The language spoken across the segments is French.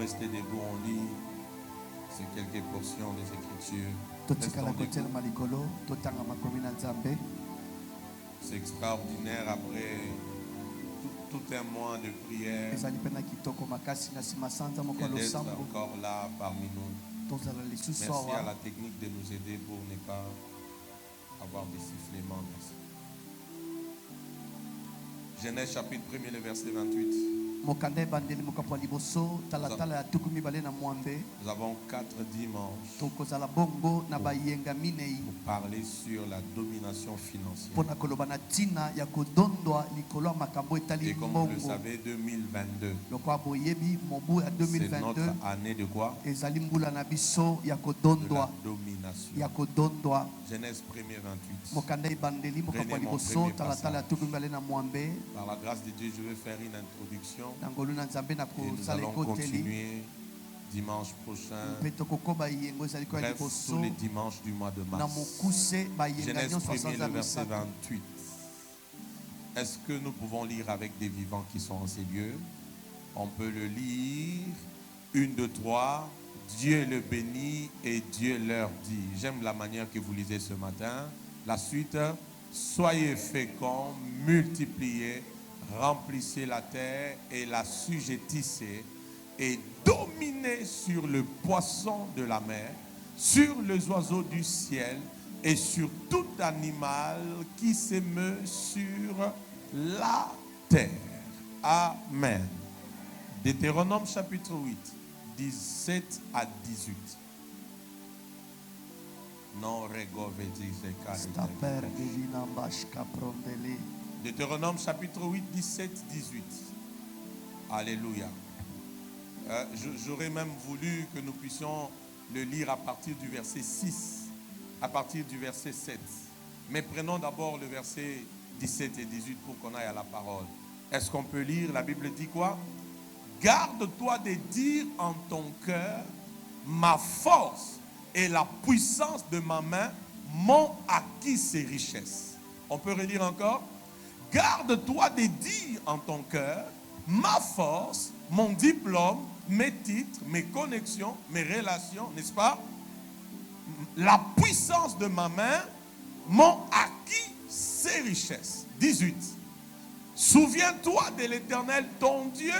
rester debout, on lit ces quelques portions des Écritures. totikala Restons kotelema debout. likolo totanga makomi na Nzambe. C'est extraordinaire après tout un mois de prière ezali mpena kitoko makasi na nsima sanza moko ya et d'être losambo encore là parmi nous. tozala lisusu Merci à awa. la technique de nous aider pour ne pas avoir des sifflements. Merci. Genèse chapitre 1er, le verset 28. mokanda ebandeli mokapo ya liboso talatala ya tuku mibale na mwambe. Nous avons 4 dimanches tokozala bongo na bayenga minei pour parler sur la domination financière. mpona koloba na ntina ya kodondwa likolo ya makambo etali Et comme vous le mbongo. savez, 2022, lokwa boyebi mobu ya c'est notre 2022 année de quoi? ezali mbula na biso ya De la kodondwa domination. ya kodondwa. Genèse 1er 28. mokanda ebandeli mokapo ya Prenez mon liboso premier talatala ya tuku mibale na mwambe. Par la grâce de Dieu, je vais faire une introduction na ngolu na Nzambe na et nous kosala allons ekoteli continuer dimanche prochain. mpe tokokoba yengo ezali koya Bref, liboso tous les dimanches du mois de na mars. mokuse bayenga Genèse nyonso 1er, asanza le verset misato. 28. Est-ce que nous pouvons lire avec des vivants qui sont en ces lieux? On peut le lire. 1, 2, 3. Dieu le bénit et Dieu leur dit. J'aime la manière que vous lisez ce matin. La suite. Soyez féconds, multipliez, remplissez la terre et la sujettissez et dominez sur le poisson de la mer, sur les oiseaux du ciel et sur tout animal qui se meut sur la terre. Amen. Deutéronome chapitre 8, 17 à 18. Non, Sta perdeli na mbashka prondeli. Deutéronome chapitre 8, 17, 18. Alléluia. J'aurais même voulu que nous puissions le lire à partir du verset 6, à partir du verset 7. Mais prenons d'abord le verset 17 et 18 pour qu'on aille à la parole. Est-ce qu'on peut lire? La Bible dit quoi? Garde-toi de dire en ton cœur, ma force et la puissance de ma main m'ont acquis ces richesses. On peut relire encore? Garde-toi de dire en ton cœur, ma force, mon diplôme, mes titres, mes connexions, mes relations, n'est-ce pas? La puissance de ma main m'ont acquis ces richesses. 18. Souviens-toi de l'Éternel ton Dieu,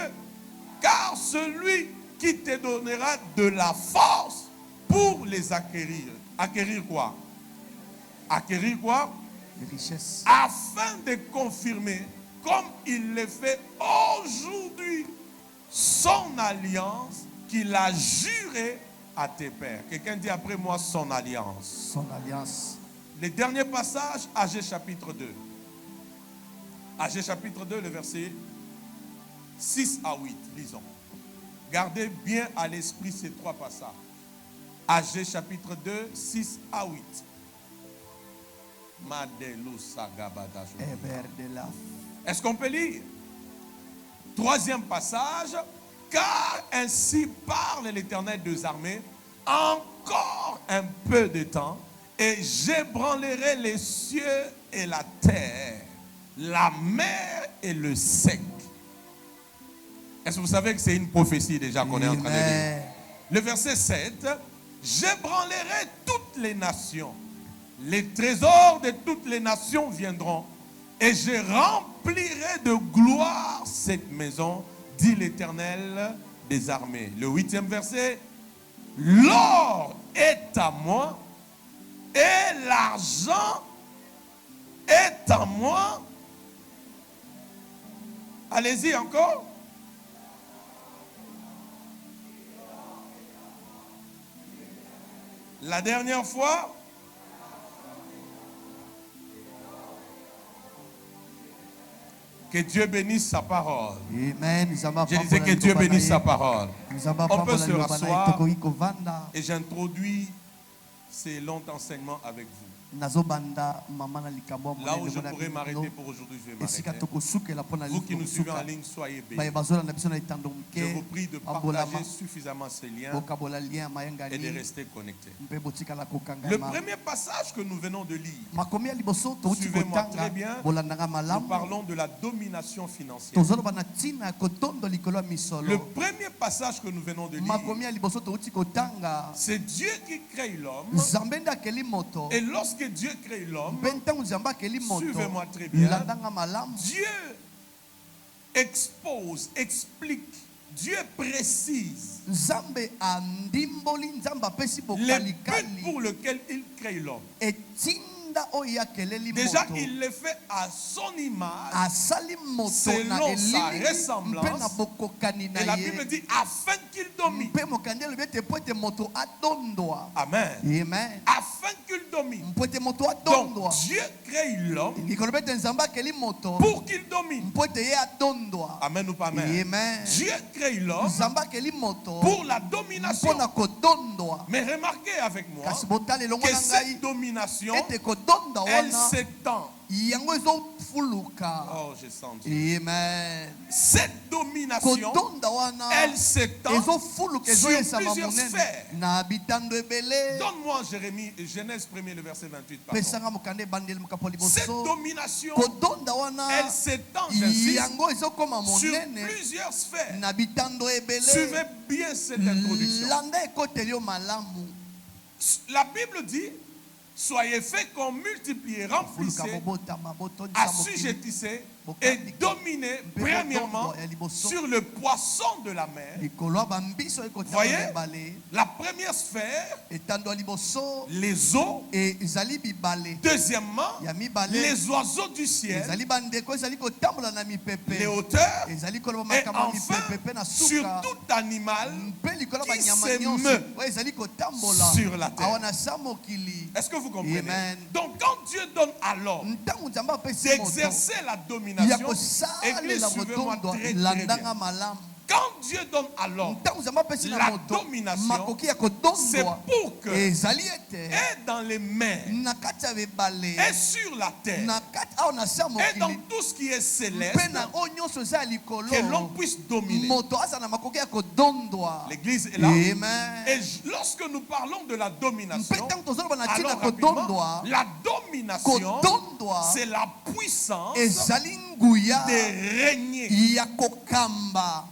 car celui qui te donnera de la force pour les acquérir. Acquérir quoi? Acquérir quoi? Les richesses. Afin de confirmer, comme il le fait aujourd'hui, son alliance qu'il a juré à tes pères. Quelqu'un dit après moi son alliance. Son alliance. Le dernier passage, Agé chapitre 2. Agé chapitre 2, le verset 6 à 8. Lisons. Gardez bien à l'esprit ces trois passages. Agé chapitre 2, 6 à 8. Est-ce qu'on peut lire? Troisième passage. Car ainsi parle l'Éternel des armées, encore un peu de temps, et j'ébranlerai les cieux et la terre, la mer et le sec. Est-ce que vous savez que c'est une prophétie déjà qu'on est en train de lire? Le verset 7. J'ébranlerai toutes les nations. Les trésors de toutes les nations viendront. Et je remplirai de gloire cette maison, dit l'Éternel des armées. Le 8e verset. L'or est à moi et l'argent est à moi. Allez-y encore. La dernière fois. Que Dieu bénisse sa parole. Amen. Je disais que Dieu bénisse sa parole. On peut se rasseoir et j'introduis ces longs enseignements avec vous. nazobanda mama na likambo Là où monene je mona pourrais m'arrêter bino pour aujourd'hui, je vais esika m'arrêter. tokosukela mpona Vous qui nous suivez en kosuka ligne, soyez bénis. baye bazolanda biso na etando Je vous moke prie de babolama partager suffisamment ces liens bokabola lien et de mayangani rester connectés. mpe botikala Le kokangama premier passage que nous venons de lire, makomi ya liboso touti Suivez-moi kotanga très bien. bolandanga nous malamu parlons de la domination financière. tozoloba na ntina ya kotondo likolo ya Le misolo premier passage que nous venons de lire, makomi ya liboso touti kotanga c'est Dieu qui crée l'homme. nzambe nde akeli moto Et lorsque Dieu crée l'homme, mpe ntango nzambe akeli moto suivez-moi très bien. landanga malamu Dieu expose, explique, Dieu précise nzambe andimboli nzambe apesi les buts bokalikali pour lesquels il crée l'homme. etinda oyo akeleli Déjà, moto il le fait à son image. asali moto selon na sa elili ressemblance. mpe na bokokani na Et la ye Bible dit afin qu'il domine. mpe mokandi elobi ete po ete moto adondwa Amen. amen Afin qu'il domine. mpo ete moto Donc, adondwa Dieu crée l'homme likolobi ete nzambe akeli moto pour qu'il domine. mpo ete ye adondwa Amen ou pas amen? amen Dieu crée l'homme nzambe akeli moto pour la mpo domination. na kodondwa Mais remarquez avec moi kasi botala elongo que na cette ngai domination, ete kodonda elle wana s'étend. yango ezofuluka Oh, je sens Dieu. amen Cette domination, kodonda wana elle s'étend. ezofuluka sur ezoyesama plusieurs monene sphères. na bitando ebele Donne-moi Genèse 1er, le verset 28. pardon. pesanga mokanda ebandeli mokapo Cette liboso domination, kodonda wana elle s'étend, j'insiste, yango ezokoma sur monene plusieurs sphères. na bitando ebele Suivez bien cette introduction. landa ekoteli yo malamu La Bible dit, soyez féconds, multipliez, fuluka remplissez, bobotama botondisa mokili assujettissez et dominez premièrement sur le poisson de la mer. likolo ya bambiso ekotama Voyez, na ebale la première sphère, etando ya liboso les eaux. ezali bibale Deuxièmement, ya mibale les oiseaux du ciel, ezali bandeko ezali kotambola na les mipepe hauteurs, ezali koloba et makambo ya enfin, mipepe mpe na sur suka tout animal mpe likolo ya qui banyama se nyonso meut oyo ezali kotambola sur la terre. awa na sa mokili Est-ce que vous comprenez? Amen. Donc, quand Dieu donne à l'homme ntango nzambe apesi moto d'exercer la ya domination, Église, kosalela suivez-moi botondo très, très landanga bien. malamu Quand Dieu donne à l'homme, ntango nzambe apesi na la moto domination, makoki ya c'est kodondwa pour que ezali ete et dans les mers, na kati ya bebale et sur la terre, na kati awa na sa et dans mokili tout ce qui est céleste, mpe na oyo nyonso eza ya likolo que l'on puisse dominer. moto aza na makoki ya kodondwa L'église est là. amen Et lorsque nous parlons de la mpe domination, ntango tozoloba na ntina alors ya rapidement, kodondwa la domination, kodondwa c'est la puissance ezali nguya de régner. ya kokamba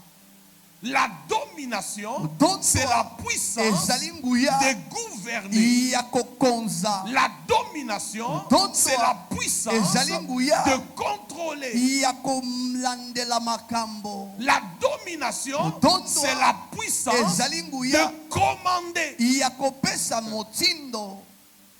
La domination, Kodondwa c'est la puissance ezali nguya de gouverner. ya kokonza La domination, Kodondwa c'est la puissance ezali nguya de contrôler. ya kolandela makambo La domination, Kodondwa c'est la puissance ezali nguya de commander. ya kopesa motindo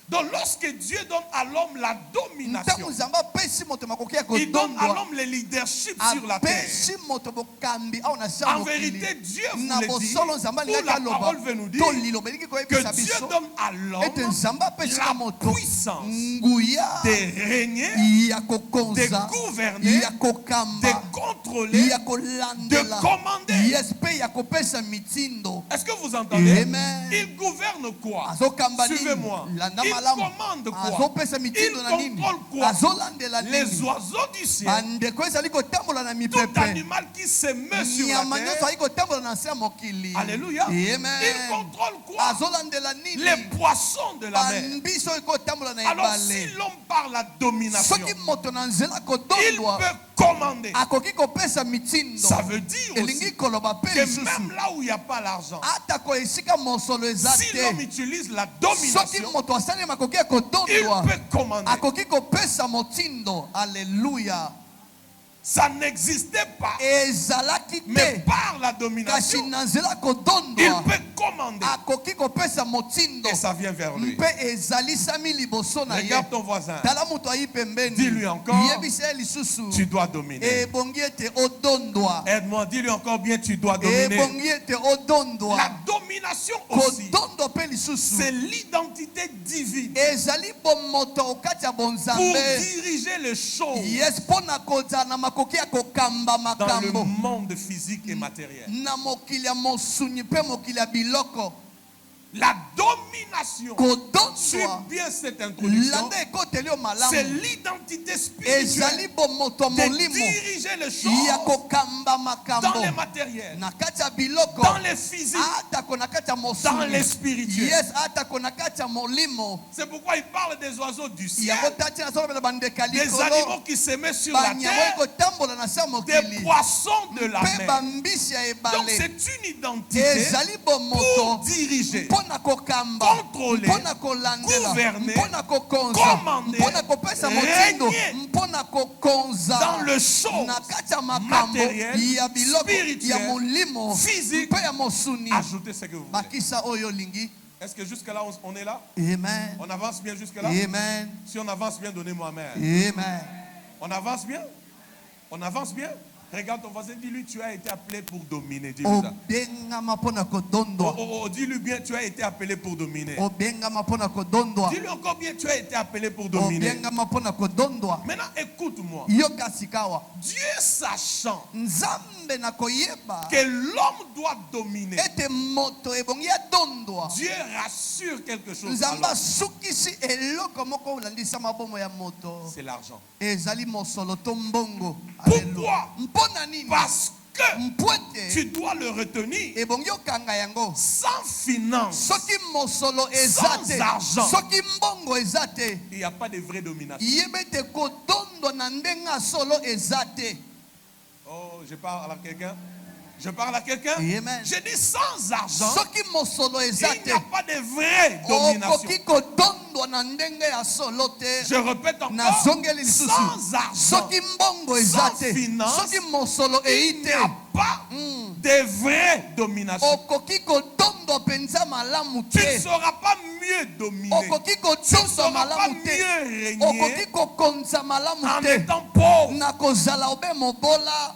Donc lorsque Dieu donne à l'homme la ntango domination, nzambe apesi moto makoki ya il donne à kodondwa l'homme le leadership sur la terre. apesi moto bokambi awa na sa En mokili vérité, Dieu na vous le dit, bosolo nzambe où alingaki la aloba parole veut nous dire to liloba elingi koyebisa que Dieu biso donne à ete l'homme nzambe apesi na la moto puissance nguya de régner, ya de kokonza gouverner, ya de kokamba contrôler, ya de kolandela commander. yes mpe ya kopesa mitindo Est-ce que vous entendez? Amen. Il gouverne quoi? azokamba nini Suivez-moi. landa Il malamu commande quoi? azopesa Il mitindo na nini contrôle quoi? azolandela Les nini oiseaux du ciel, bandeko ezali kotambola na tout mipepe animal qui se meut sur la nyama nyonso terre. ali kotambola na se ya mokili Alléluia. Il amen contrôle quoi? azolandela nini Les poissons de la mer. bambiso oyo kotambola na Alors si ebale l'homme parle la domination, soki moto na nzela il kodondwa peut commander. akoki kopesa mitindo Ça veut dire aussi elingi koloba mpe que lisusu même là où il n'y a pas l'argent, ata ko esika mosolo eza si l'homme te utilise la soki domination, moto asaleli makoki ya il kodondwa peut commander. akoki kopesa motindo alleluya Ça n'existait pas. ezalaki Mais te par la kasi domination, na nzela il kodondwa peut commander. akoki kopesa motindo Et ça vient vers lui. mpe ezalisami liboso na ye Regarde ton voisin. tala moto ayi pembeni Dis-lui encore, yebisa ye lisusu Tu dois dominer. ebongi ete odondwa Aide-moi, dis-lui encore bien, tu dois dominer. ebongi ete odondwa La domination aussi, kodondwa mpe lisusu c'est l'identité divine ezali bomoto okati ya pour bonzambe diriger les choses yes mpo na kozala na makoki ya kokamba dans le makambo monde physique et matériel. na mokili ya mosuni mpe mokili ya biloko La domination, Suis kodondwa bien cette introduction. landa ekoteli yo C'est malamu l'identité spirituelle ezali bomoto ya de molimo diriger les ya choses kokamba dans makambo les matériels, na kati ya biloko dans les physiques, atako na kati ya dans mosuni les spirituels. yes atako na kati ya molimo C'est pourquoi il parle des oiseaux du ciel, yango tati na solo bandeko ya des likolo animaux qui s'aimaient sur la banyama terre, kotambola na se ya des mokili poissons de la mpe mer. bambisi ya Donc ebale c'est une identité ezali bomoto pour diriger, mpo na kokamba contrôler, mpo na kolandela gouverner, mpo na kokonza commander, mpo na kopesa motindo régner mpo na kokonza dans le choses na kati ya makambo matérielles, ya biloko ya spirituelles, molimo physiques. mpe ya mosuni Ajoutez ce que vous voulez. bakisa oyo olingi Est-ce que jusque-là on est là? amen On avance bien jusque-là? amen Si on avance bien, donnez-moi amen. amen On avance bien? On avance bien? Regarde ton voisin, dis-lui, tu as été appelé pour dominer. Dis-lui ça. obengama mpo na kodondwa Dis-lui bien, tu as été appelé pour dominer. obengama mpo na kodondwa Dis-lui encore bien, tu as été appelé pour dominer. obengama mpo na kodondwa Maintenant, écoute-moi. yoka sikawa Dieu sachant nzambe na koyeba que l'homme doit dominer, ete moto ebongi adondwa Dieu rassure quelque chose. nzambe Alors, asukisi eloko moko olandisa mabomo ya moto c'est l'argent. ezali mosolo to mbongo Pourquoi? Alléluia. mpo na nini Parce que mpo ete tu dois le retenir. ebongi okanga yango Sans finance, soki mosolo eza Sans te argent. soki mbongo eza te il n'y a pas de vraie domination. yeba ete kodondwa na ndenge ya solo eza te Oh, je parle à quelqu'un. Je parle à quelqu'un. Amen. Je dis sans argent, soki mosolo eza il n'y te a pas de vraie domination. okoki kodondwa na ndenge ya solo te Je répète encore, nazongeli lisusu sans argent, soki mbongo eza sans te finance, soki mosolo il eyi n'y te a pas de vraie domination. okoki kodondwa mpenza malamu Tu ne te sauras pas mieux dominer. okoki Tu ne kodondwa sauras pas malamu te mieux régner okoki kokonza malamu en te étant pauvre. na kozala obe mobola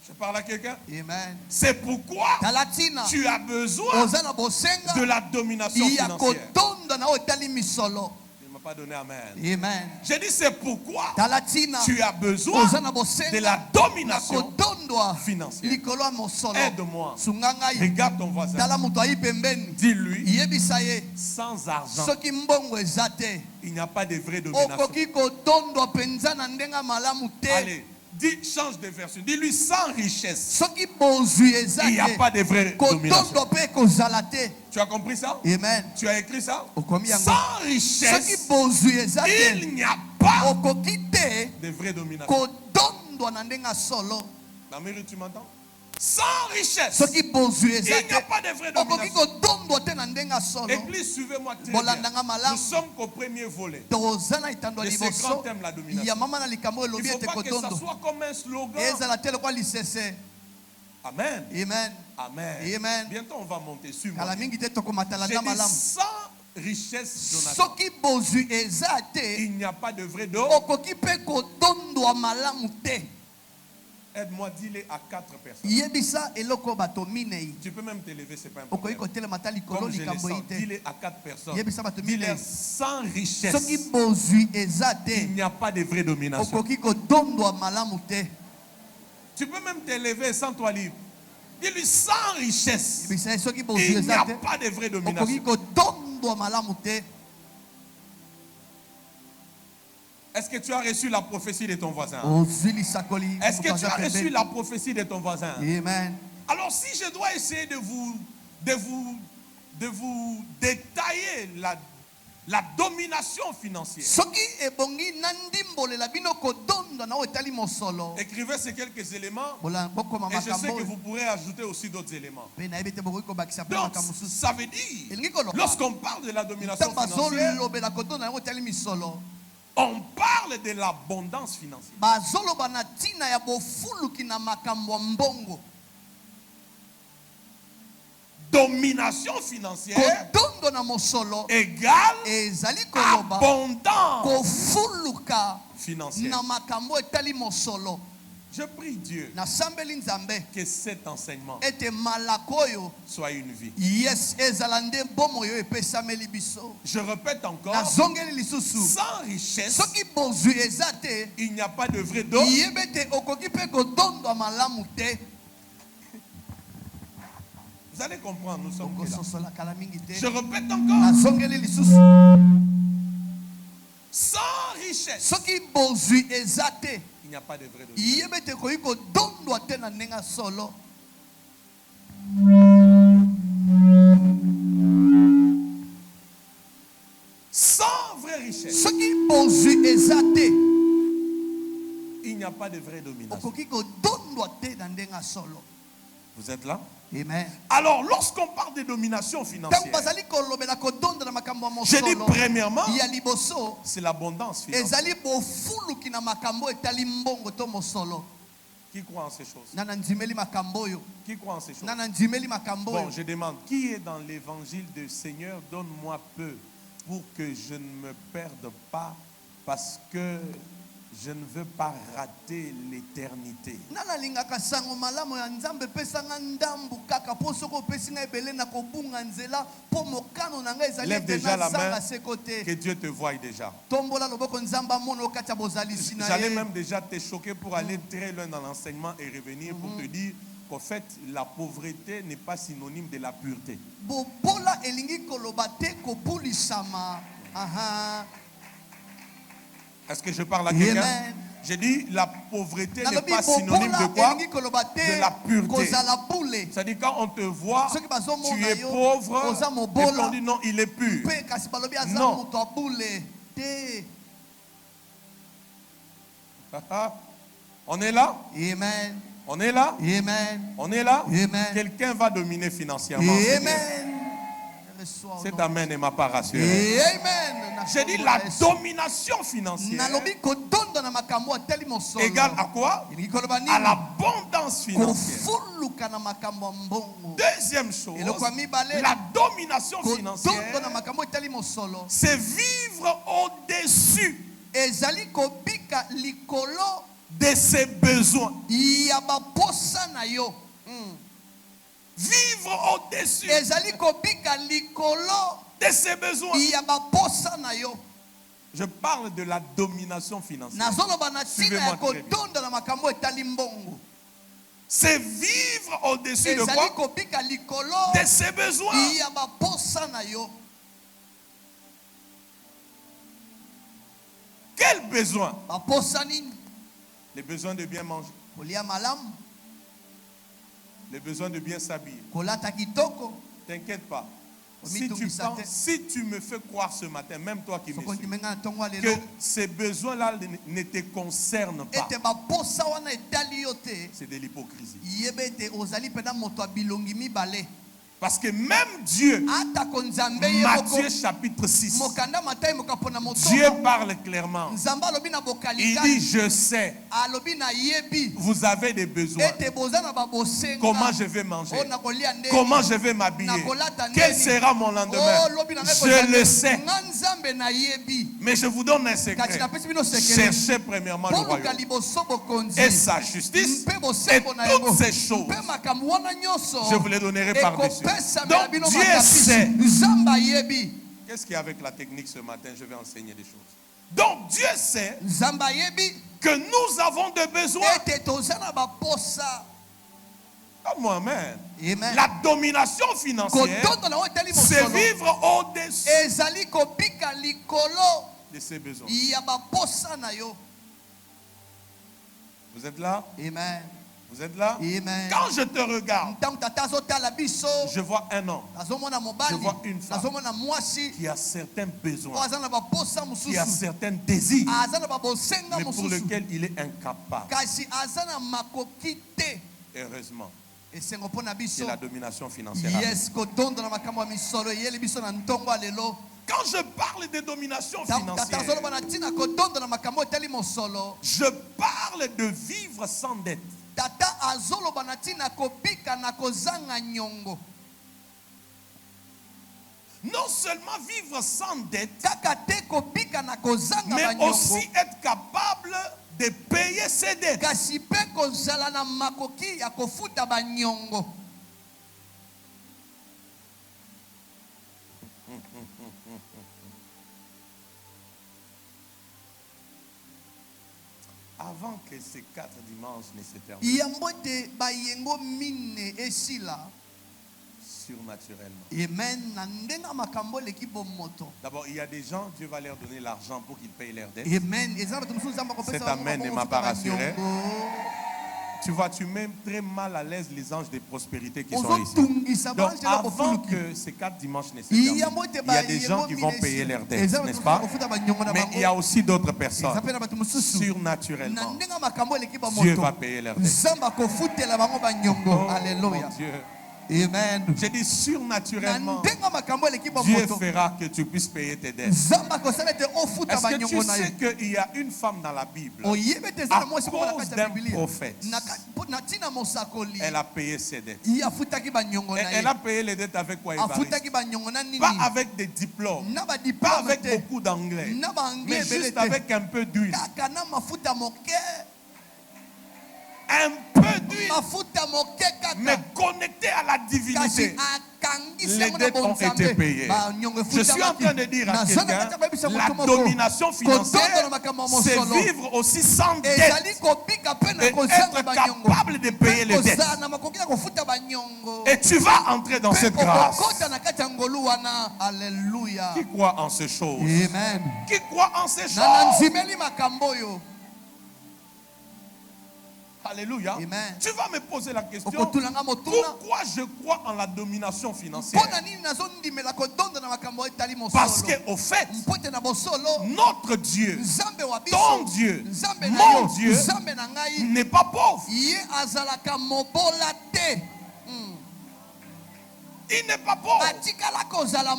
Je parle à quelqu'un. amen C'est pourquoi tala ntina tu as besoin oza na bosenga de la domination ya financière. kodonda na oyo etali misolo Il ne m'a pas donné amen. amen J'ai dit c'est pourquoi tala ntina tu as besoin oza na de bosenga la na domination kodondwa financière. likolo ya mosolo Aide-moi. sunga ngai Regarde ton voisin. tala moto ayi pembeni Dis-lui, yebisa ye sans argent, soki mbongo eza te il n'y a pas de vraie domination. okoki kodondwa mpenza na ndenge ya malamu te Allez, dis, change de version. Dis-lui sans richesse. soki bozwi eza Il n'y a te pas de vraie domination. kodondwa mpe kozala te Tu as compris ça? amen Tu as écrit ça? okomi yango Sans soki richesse, bozwi eza te il n'y a pas okoki te de vraie domination. kodondwa na ndenge ya solo La mairie, tu m'entends? Sans richesse, soki bozwi eza il n'y a te pas de vraie okoki domination. kodondwa te na ndenge ya solo Église, suivez-moi très Bolandanga bien. malamu. Nous sommes qu'au premier volet. toza na etando ya Et c'est grand liboso thème, la domination. ya mama na likambo Il elobi ne faut ete pas que ça kodondwa soit comme un slogan. ezala te lokwa lisese Amen. amen Amen. Amen. Bientôt, on va monter sur kala moi. mingi te tokomatala J'ai nda dit malamu sans richesse, Jonathan, soki bozwi eza te il n'y a pas de vrai don. okoki mpe kodondwa malamu te Aide-moi, dis-le à 4 personnes. yebisa eloko bato minei Tu peux même te lever, c'est pas un okoki problème. kotelema ta likolo Comme je le likambo sens, eyi te dis-le à 4 personnes. yebisa bato Dis-le minei sans richesse, soki bozwi eza il te n'y a pas de vraie domination. okoki kodondwa malamu te Tu peux même te lever sans toi libre. Dis-lui sans richesse, yebisa ye soki bozwi il n'y eza a te pas de vraie okoki domination. kodondwa malamu te Est-ce que tu as reçu la prophétie de ton voisin? ozwi lisakoli Est-ce que moto tu aza as reçu pembeni. la prophétie de ton voisin? amen Alors si je dois essayer de vous détailler la domination financière, soki ebongi na ndimbolela bino kodondwa na oyo etali mosolo écrivez ces quelques éléments bokoma et je sais makambo que oyo vous pourrez ajouter aussi d'autres éléments. mpe nayebi te bokoki kobakisa mpe Donc makambo mosusu ça veut dire, elingi koloba lorsqu'on parle de la domination ntango financière, bazolobela kodonda yango etali misolo on parle de l'abondance financière. bazoloba na ntina ya bofuluki na makambo ya mbongo Domination financière kodondo na mosolo égale ezali koloba abondance kofuluka financière. na makambo etali mosolo Je prie Dieu nasambeli nzambe que cet enseignement ete malako oyo soit une vie. yes ezala nde bomoi oyo epesameli biso Je répète encore, nazongeli lisusu sans richesse, soki bozwi eza te il n'y a pas de vrai don. yeba ete okoki mpe kodondwa malamu te Vous Vous allez comprendre, nous sommes là. Okososola kala mingi te. Je répète encore. Nazongeli lisusu. Sans richesse, Soki bozwi ezate. il n'y a pas de vraie domination. Yebe te koyi kodondwa te na nenga solo. Sans vraie richesse, Soki bozwi ezate. il n'y a pas de vraie domination. Okoki kodondwa te na nenga solo. Vous êtes là? Amen. Alors, lorsqu'on parle de domination financière, je dis premièrement, c'est l'abondance financière. Qui croit en ces choses? Qui croit en ces choses? Bon, je demande, qui est dans l'évangile du Seigneur? Donne-moi peu pour que je ne me perde pas, parce que je ne veux pas rater l'éternité. Lève déjà la main, que Dieu te voie déjà. J'allais même déjà te choquer pour aller très loin dans l'enseignement et revenir pour te dire qu'en fait, la pauvreté n'est pas synonyme de la pureté. Est-ce que je parle à quelqu'un? J'ai dit la pauvreté n'est pas synonyme de quoi? De la pureté. C'est-à-dire quand on te voit, tu es pauvre, et on dit non, il est pur. Non. On est là? Amen. On est là? Amen. On est là? Amen. Quelqu'un va dominer financièrement. Amen. Cet amen ne m'a pas rassuré. Amen. J'ai dit la domination financière égale à quoi? À l'abondance financière. Deuxième chose, la domination financière, c'est vivre au-dessus de ses besoins. Vivre au-dessus de ses besoins. Je parle de la domination financière. Suivez-moi très bien. C'est vivre au-dessus de quoi? De ses besoins. Quel besoin? Les besoins de bien manger. Les besoins de bien s'habiller. T'inquiète pas. Si tu me fais croire ce matin, même toi qui me suis, que ces besoins-là ne te concernent pas, c'est de l'hypocrisie. Parce que même Dieu, Matthieu chapitre 6, Dieu parle clairement. Il dit, je sais, vous avez des besoins. Comment je vais manger? Comment je vais m'habiller? Quel sera mon lendemain? Je le sais. Mais je vous donne un secret. Cherchez premièrement le royaume et sa justice, et toutes ces choses, je vous les donnerai par-dessus. Donc Dieu sait. Qu'est-ce qu'il y a avec la technique ce matin? Je vais enseigner des choses. Donc Dieu sait que nous avons des besoins. Comme moi-même. La domination financière, c'est vivre au-dessus de ses besoins. Vous êtes là? Amen. Vous êtes là? Amen. Quand je te regarde, je vois un homme, je vois une femme qui a certains besoins, qui a certains désirs, mais pour lesquels il est incapable. Heureusement, c'est la domination financière. Quand je parle de domination financière, je parle de vivre sans dette. Non seulement vivre sans dette, mais aussi être capable de payer ses dettes. Avant que ces 4 dimanches ne se terminent, surnaturellement. Amen. Na ndenga makambo leki bomoto. D'abord, il y a des gens, Dieu va leur donner l'argent pour qu'ils payent leurs dettes. Amen. Cet amen ne m'a pas rassuré. Tu vois, tu mets très mal à l'aise les anges de prospérité qui sont ici. Donc, avant que ces 4 dimanches ne se terminent, il y a des gens qui vont payer leurs dettes, n'est-ce pas? Mais il y a aussi d'autres personnes. Surnaturellement, Dieu va payer leurs dettes. Oh, Alléluia. mon Dieu. Amen. J'ai dit surnaturellement, Dieu fera que tu puisses payer tes dettes. Est-ce que tu sais qu'il y a une femme dans la Bible, à cause d'un prophète, elle a payé ses dettes. Et elle a payé les dettes avec quoi? Pas avec des diplômes, pas avec beaucoup d'anglais, mais juste avec un peu d'huile. Un peu d'huile, mais connecté à la divinité. Les dettes ont été payées. Je suis en train de dire à quelqu'un, la domination financière, c'est vivre aussi sans dette et être capable de payer les dettes. Et tu vas entrer dans cette grâce. Alléluia. Qui croit en ces choses? Amen. Qui croit en ces choses? Alléluia. Amen. Tu vas me poser la question, pourquoi je crois en la domination financière? Parce qu'au fait, notre Dieu, ton Dieu, mon Dieu, n'est pas pauvre. Il n'est pas pauvre.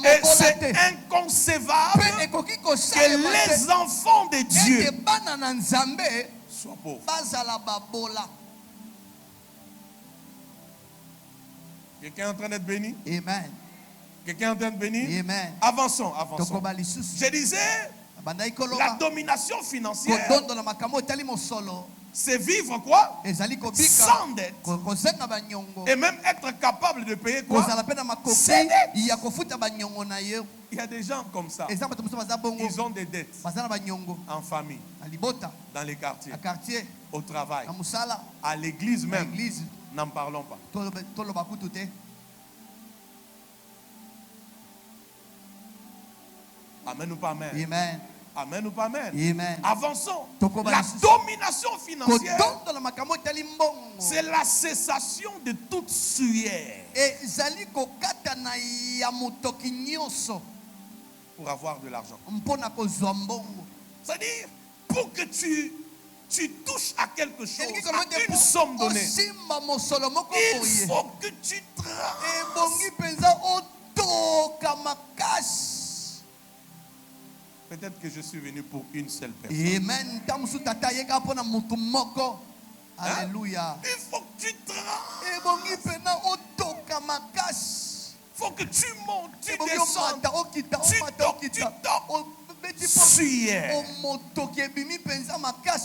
Et c'est inconcevable que les enfants de Dieu soient pauvres. Quelqu'un est en train d'être béni? Amen. Quelqu'un est en train de bénir? Amen. Avançons, avançons. Je disais, la domination financière, c'est vivre quoi? Sans dette. Et même être capable de payer quoi? Ses dettes. Il y a des gens comme ça. Ils ont des dettes en famille, dans les quartiers, au travail, à l'église même. N'en parlons pas. Amen ou pas amen? Amen. Amen ou pas amen? Amen. Avançons. La domination financière, c'est la cessation de toute sueur pour avoir de l'argent. C'est-à-dire, pour que tu touches à quelque chose, à une somme donnée, il faut que tu Peut-être que je suis venu pour une seule personne. Amen. Alléluia. Il faut que tu Il faut que tu montes, tu descendes, tu toques.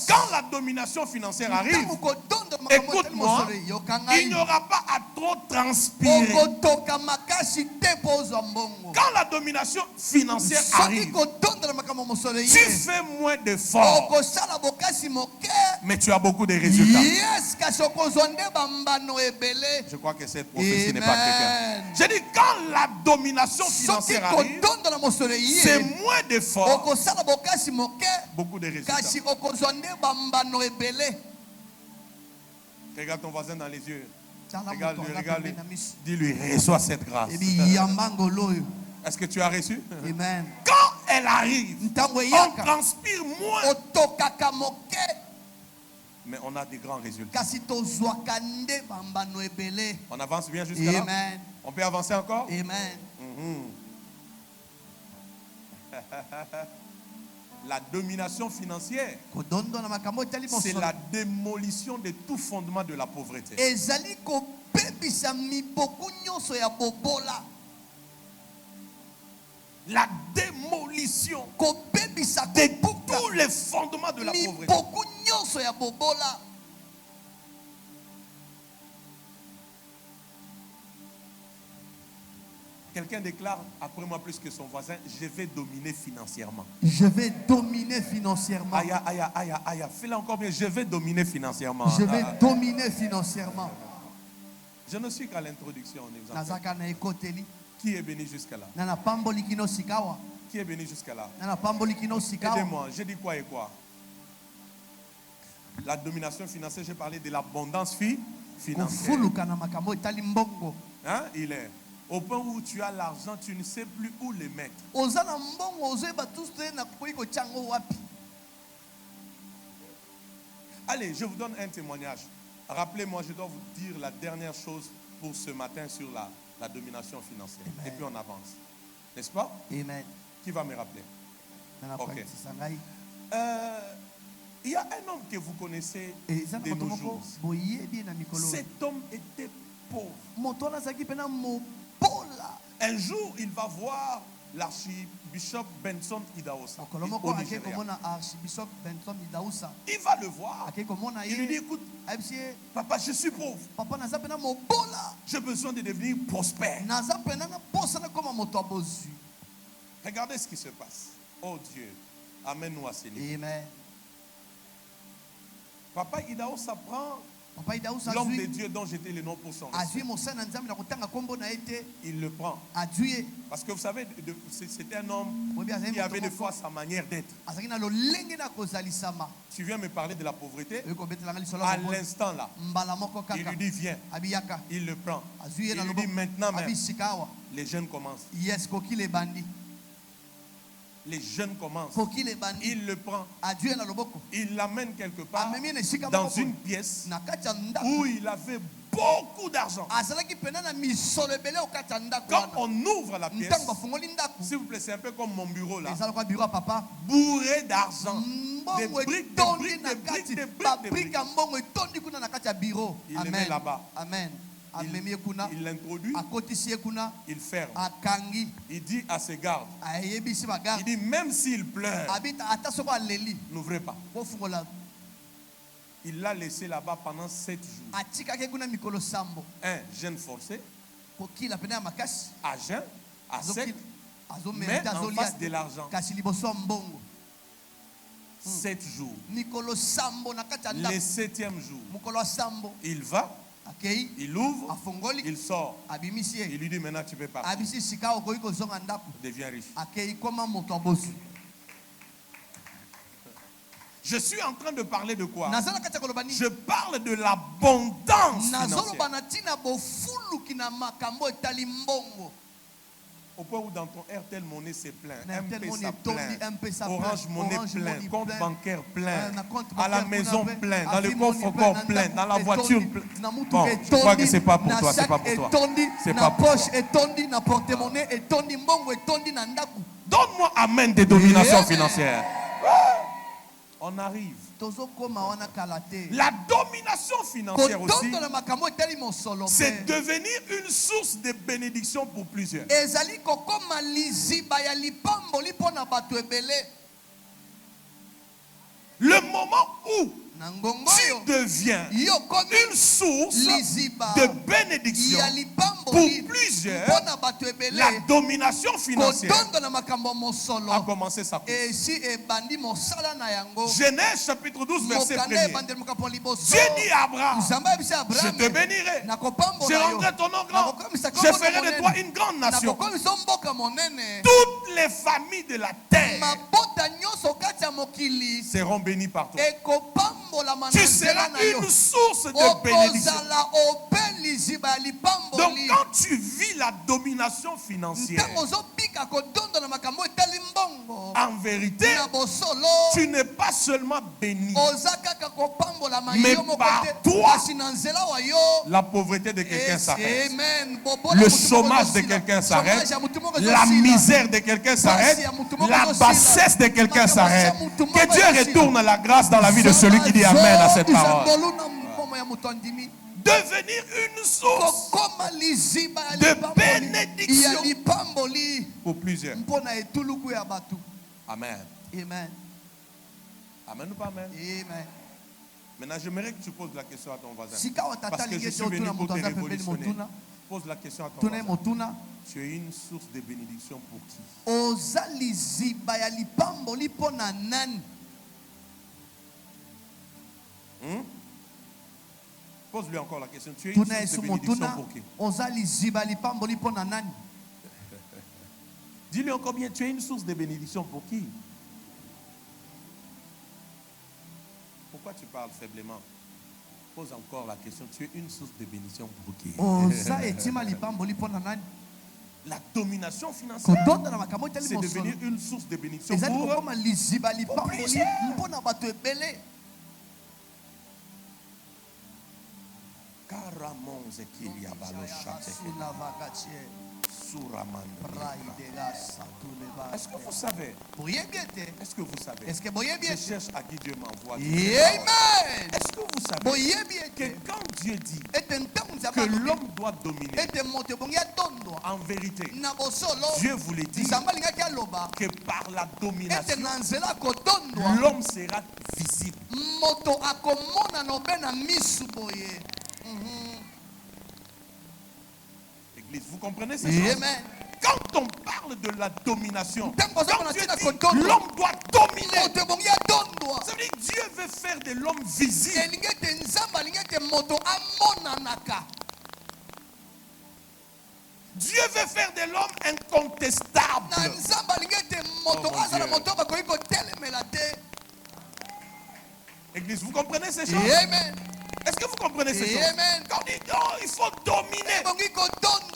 Quand la domination financière arrive, écoute-moi, il n'y aura pas à trop transpirer. Quand la domination financière arrive, tu fais moins d'efforts, mais tu as beaucoup de résultats. Je crois que cette prophétie n'est pas quelqu'un. J'ai dit, quand la domination financière arrive, c'est moins d'efforts, beaucoup de résultats. Regarde ton voisin dans les yeux. Regarde-lui. Dis-lui, reçois cette grâce. Est-ce que tu as reçu? Amen. Quand elle arrive, on transpire moins, mais on a des grands résultats. On avance bien jusqu'à là? On peut avancer encore? Amen. La domination financière, c'est la démolition de tout fondement de la pauvreté. La démolition de tous les fondements de la pauvreté. Quelqu'un déclare après moi plus que son voisin, je vais dominer financièrement. Je vais dominer financièrement. Aïe, aïe, aïe, aïe, fais-le encore bien, je vais dominer financièrement. Je vais dominer financièrement. Je ne suis qu'à l'introduction. on est en fait. nazaka na ekoteli Qui est béni jusqu'à là? na napamboli kino sikawa Qui est béni jusqu'à là? na napamboli kino sikawa. Aidez-moi, j'ai dit quoi et quoi? La domination financière, j'ai parlé de l'abondance financière. Kofuluka na makambo etali mbongo. Hein? Il est au point où tu as l'argent, tu ne sais plus où le mettre. Oza na mbongo ozoyeba tous te na koyi kotyango wapi. Allez, je vous donne un témoignage. Rappelez-moi, je dois vous dire la dernière chose pour ce matin sur la domination financière. Amen. Et puis on avance. N'est-ce pas? Amen. Qui va me rappeler? Na Ok. napakisa ngai. Il y a un homme que vous connaissez Eza de na moto nos moko jours. boyebi na mikolo. Cet homme était pauvre. Moto wana azalaki mpena mobola. Un jour, il va voir l'archibishop Benson Idahosa Mokolo au moko ake Nigeria. komona archibishop Benson Idahosa. Il va le voir. Ake komona Il lui dit, ye. écoute, Ayebisi ye, papa, je suis pauvre. papa naza mpena mobola. J'ai besoin de devenir prospère. Naza mpena na posa na koma moto abozwi. Regardez ce qui se passe. Oh Dieu, amène-nous à ce niveau. Amen. Papa Idahosa prend Papa Idahosa l'homme de azwi. Dieu dont j'étais le nom pour son Azwi respect. mosala na nzambe na kotanga kombo na ye te. Il le prend. Azwi ye. Parce que vous savez, c'était un homme Oyebi azali qui avait moto des fois moko sa manière d'être. azalaki na lolenge na kozalisama. Tu viens me parler de la pauvreté. Oyo kobetelanga lisolo À ya mobali. l'instant là, Mbala moko il kaka. lui dit viens. Abiyaka. Il le prend. Azwi ye Il na lui loboko. dit maintenant même, Abisika awa. les jeunes commencent. Yes, koki le bandi. Les jeunes commencent. Koki le bandi. Il le prend. Azwi ye na loboko. Il l'amène quelque part Amemi na esika dans moko. une pièce Na kati ya ndako. où il avait beaucoup d'argent. Azalaki pena na misolo ebele okati ya ndako Quand wana. on ouvre la pièce, Ntango bafungoli ndako. s'il vous plaît, c'est un peu comme mon bureau là, Ezala kwa bureau ya papa. bourré d'argent. Des Mbongo briques, des etondi briques, na des briques, kati. des briques, des Babrike briques. ya mbongo etondi kuna na kati ya bureau. Il le met Amen. là-bas. Amen. Amemi ye kuna. Il l'introduit, Akotisi ye kuna. il ferme. Akangi. Il dit à ses gardes, Ayebisi il bagarde. dit même s'il pleure, Abita ata soko aleli. n'ouvrez pas. Kofungola. Il l'a laissé là-bas pendant 7 jours. Atikaki kuna mikolo sambo. Un jeune forcé, Kokila pena ya makasi. à jeun, à sec, mais Azomela en azolia. face de l'argent. Kasi liboso ya mbongo. 7 jours. Mikolo sambo na kati ya Le ndako. 7e jour, Mokolo ya sambo. il va, Akei. il ouvre, Afongoli. il sort. Abimisi Il ye. lui dit maintenant tu peux partir. Abisi sika okoki kozonga ndako. Deviens riche. Akei koma moto abozwi. Je suis en train de parler de quoi? Nazala kati ya koloba nini? Je parle de l'abondance Nazoloba financière. na ntina bofuluki na makambo etali mbongo. Au point où dans ton Airtel Money c'est plein, Na Airtel M-Pesa Money tondi, plein, M-Pesa plein, Orange Money Orange plein, Money compte plein, bancaire plein, na compte à la bancaire maison plein, plein, dans le Afi Money coffre-fort plein, plein, na dans la ndako voiture etondi, plein. na mutuka Bon, je etondi, crois que c'est pas pour na toi, c'est sac pas pour toi. etondi, C'est na pas pour poche toi. etondi, na porte-monnaie etondi, mbongo etondi na ndako. Donne-moi amen des dominations Amen. financières. On arrive. Tozokoma wana kala te. La domination financière aussi, Kotondo na makambo etali mosolo c'est pe. devenir une source de bénédiction pour plusieurs. Ezali kokoma liziba ya lipamboli mpo na bato ebele. Le moment où Na ngongo tu yo deviens yo komi une source liziba de bénédiction ya pour lipamboli plusieurs, mpo na bato ebele. la domination financière Kotondo na makambo a mosolo commencé sa course. esi ebandi mosala na yango. Genèse chapitre 12 verset Mokanda 1er. ebandeli mokapo liboso. Dieu dit à Abraham, Nzambe ayebisi je Abraham, te bénirai, je nakopambola yo, rendrai ton nom grand, nakokomisa je ferai de toi une grande nation. nakokomisa mboka monene. Toutes les familles de la terre Mabota nyonso kati ya mokili seront bénies par toi. ekopambolama na Tu nzela seras na yo. une source de bénédiction. Okozala ope liziba ya Donc lipamboli. quand tu vis la domination financière, Ntango ozobika kodondo na makambo etali mbongo en vérité, na bosolo, tu n'es pas seulement béni. oza kaka kopambolama Mais yo moko par te, toi, kasi na nzela wa yo. La pauvreté de quelqu'un s'arrête. Amen. Bobola Le mutu moko chômage de ezosila. quelqu'un Chômage s'arrête. ya mutu moko La ezosila. misère de quelqu'un s'arrête. La bassesse de quelqu'un s'arrête. Que Dieu retourne la grâce dans la vie de celui qui dit Amen à cette parole. Devenir une source Kokoma liziba ya de lipamboli, ya bénédiction lipamboli pour plusieurs. mpona etuluku ya bato. Amen. Amen. Amen ou pas amen? Amen. Maintenant, j'aimerais que tu poses la question à ton voisin. Sika watata Parce que je lingi suis te venu otuna pour moto te aza pembeni révolutionner. motuna. Pose la question à ton Tuna ye voisin. motuna. Tu es une source de bénédiction pour qui? Oza liziba ya lipamboli mpona nani? Pose-lui encore la question. Tu es une tuna source yesu de bénédiction motuna pour qui? oza liziba lipamboli mpo na nani? Dis-lui encore bien, tu es une source de bénédiction pour qui? Pourquoi tu parles faiblement? Pose encore la question. Tu es une source de bénédiction pour qui? oza etima lipamboli mpo na nani? La domination financière, kodonda na makambo etali c'est mosolo devenu une source de bénédiction ezali pour kokoma liziba lipamboli plusieurs. mpo na bato ebele. Karamon Zekilia Baloshate Suramanda. Est-ce que vous savez? Est-ce que vous savez? Je cherche à qui Dieu m'envoie. Amen. Est-ce que vous savez que quand Dieu dit que l'homme doit dominer, en vérité, Dieu voulait dire que par la domination, l'homme sera visible. Église, vous comprenez ces choses? Amen. Quand on parle de la domination, Quand Dieu dit que l'homme doit dominer, ça veut dire que Dieu veut faire de l'homme visible. Dieu veut faire de l'homme incontestable. Église, vous comprenez ces choses? Amen. Est-ce que vous comprenez ces choses? Amen. Quand on dit non, il faut dominer.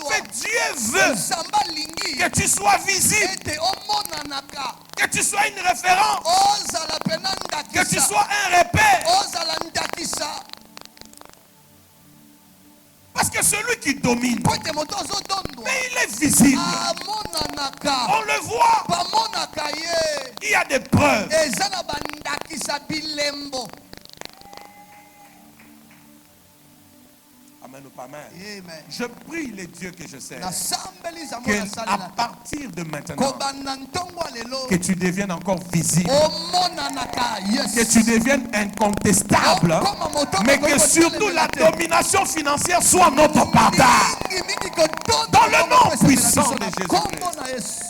Mais Dieu veut que tu sois visible, que tu sois une référence, que tu sois un repère. Parce que celui qui domine, mais il est visible. On le voit. Il y a des preuves. Amen ou pas amen. Amen. Je prie les dieux que je sers, Que qu'à partir de maintenant, que tu deviennes encore visible, que tu deviennes incontestable, mais que surtout la domination financière soit notre partage. Dans le nom puissant de Jésus-Christ.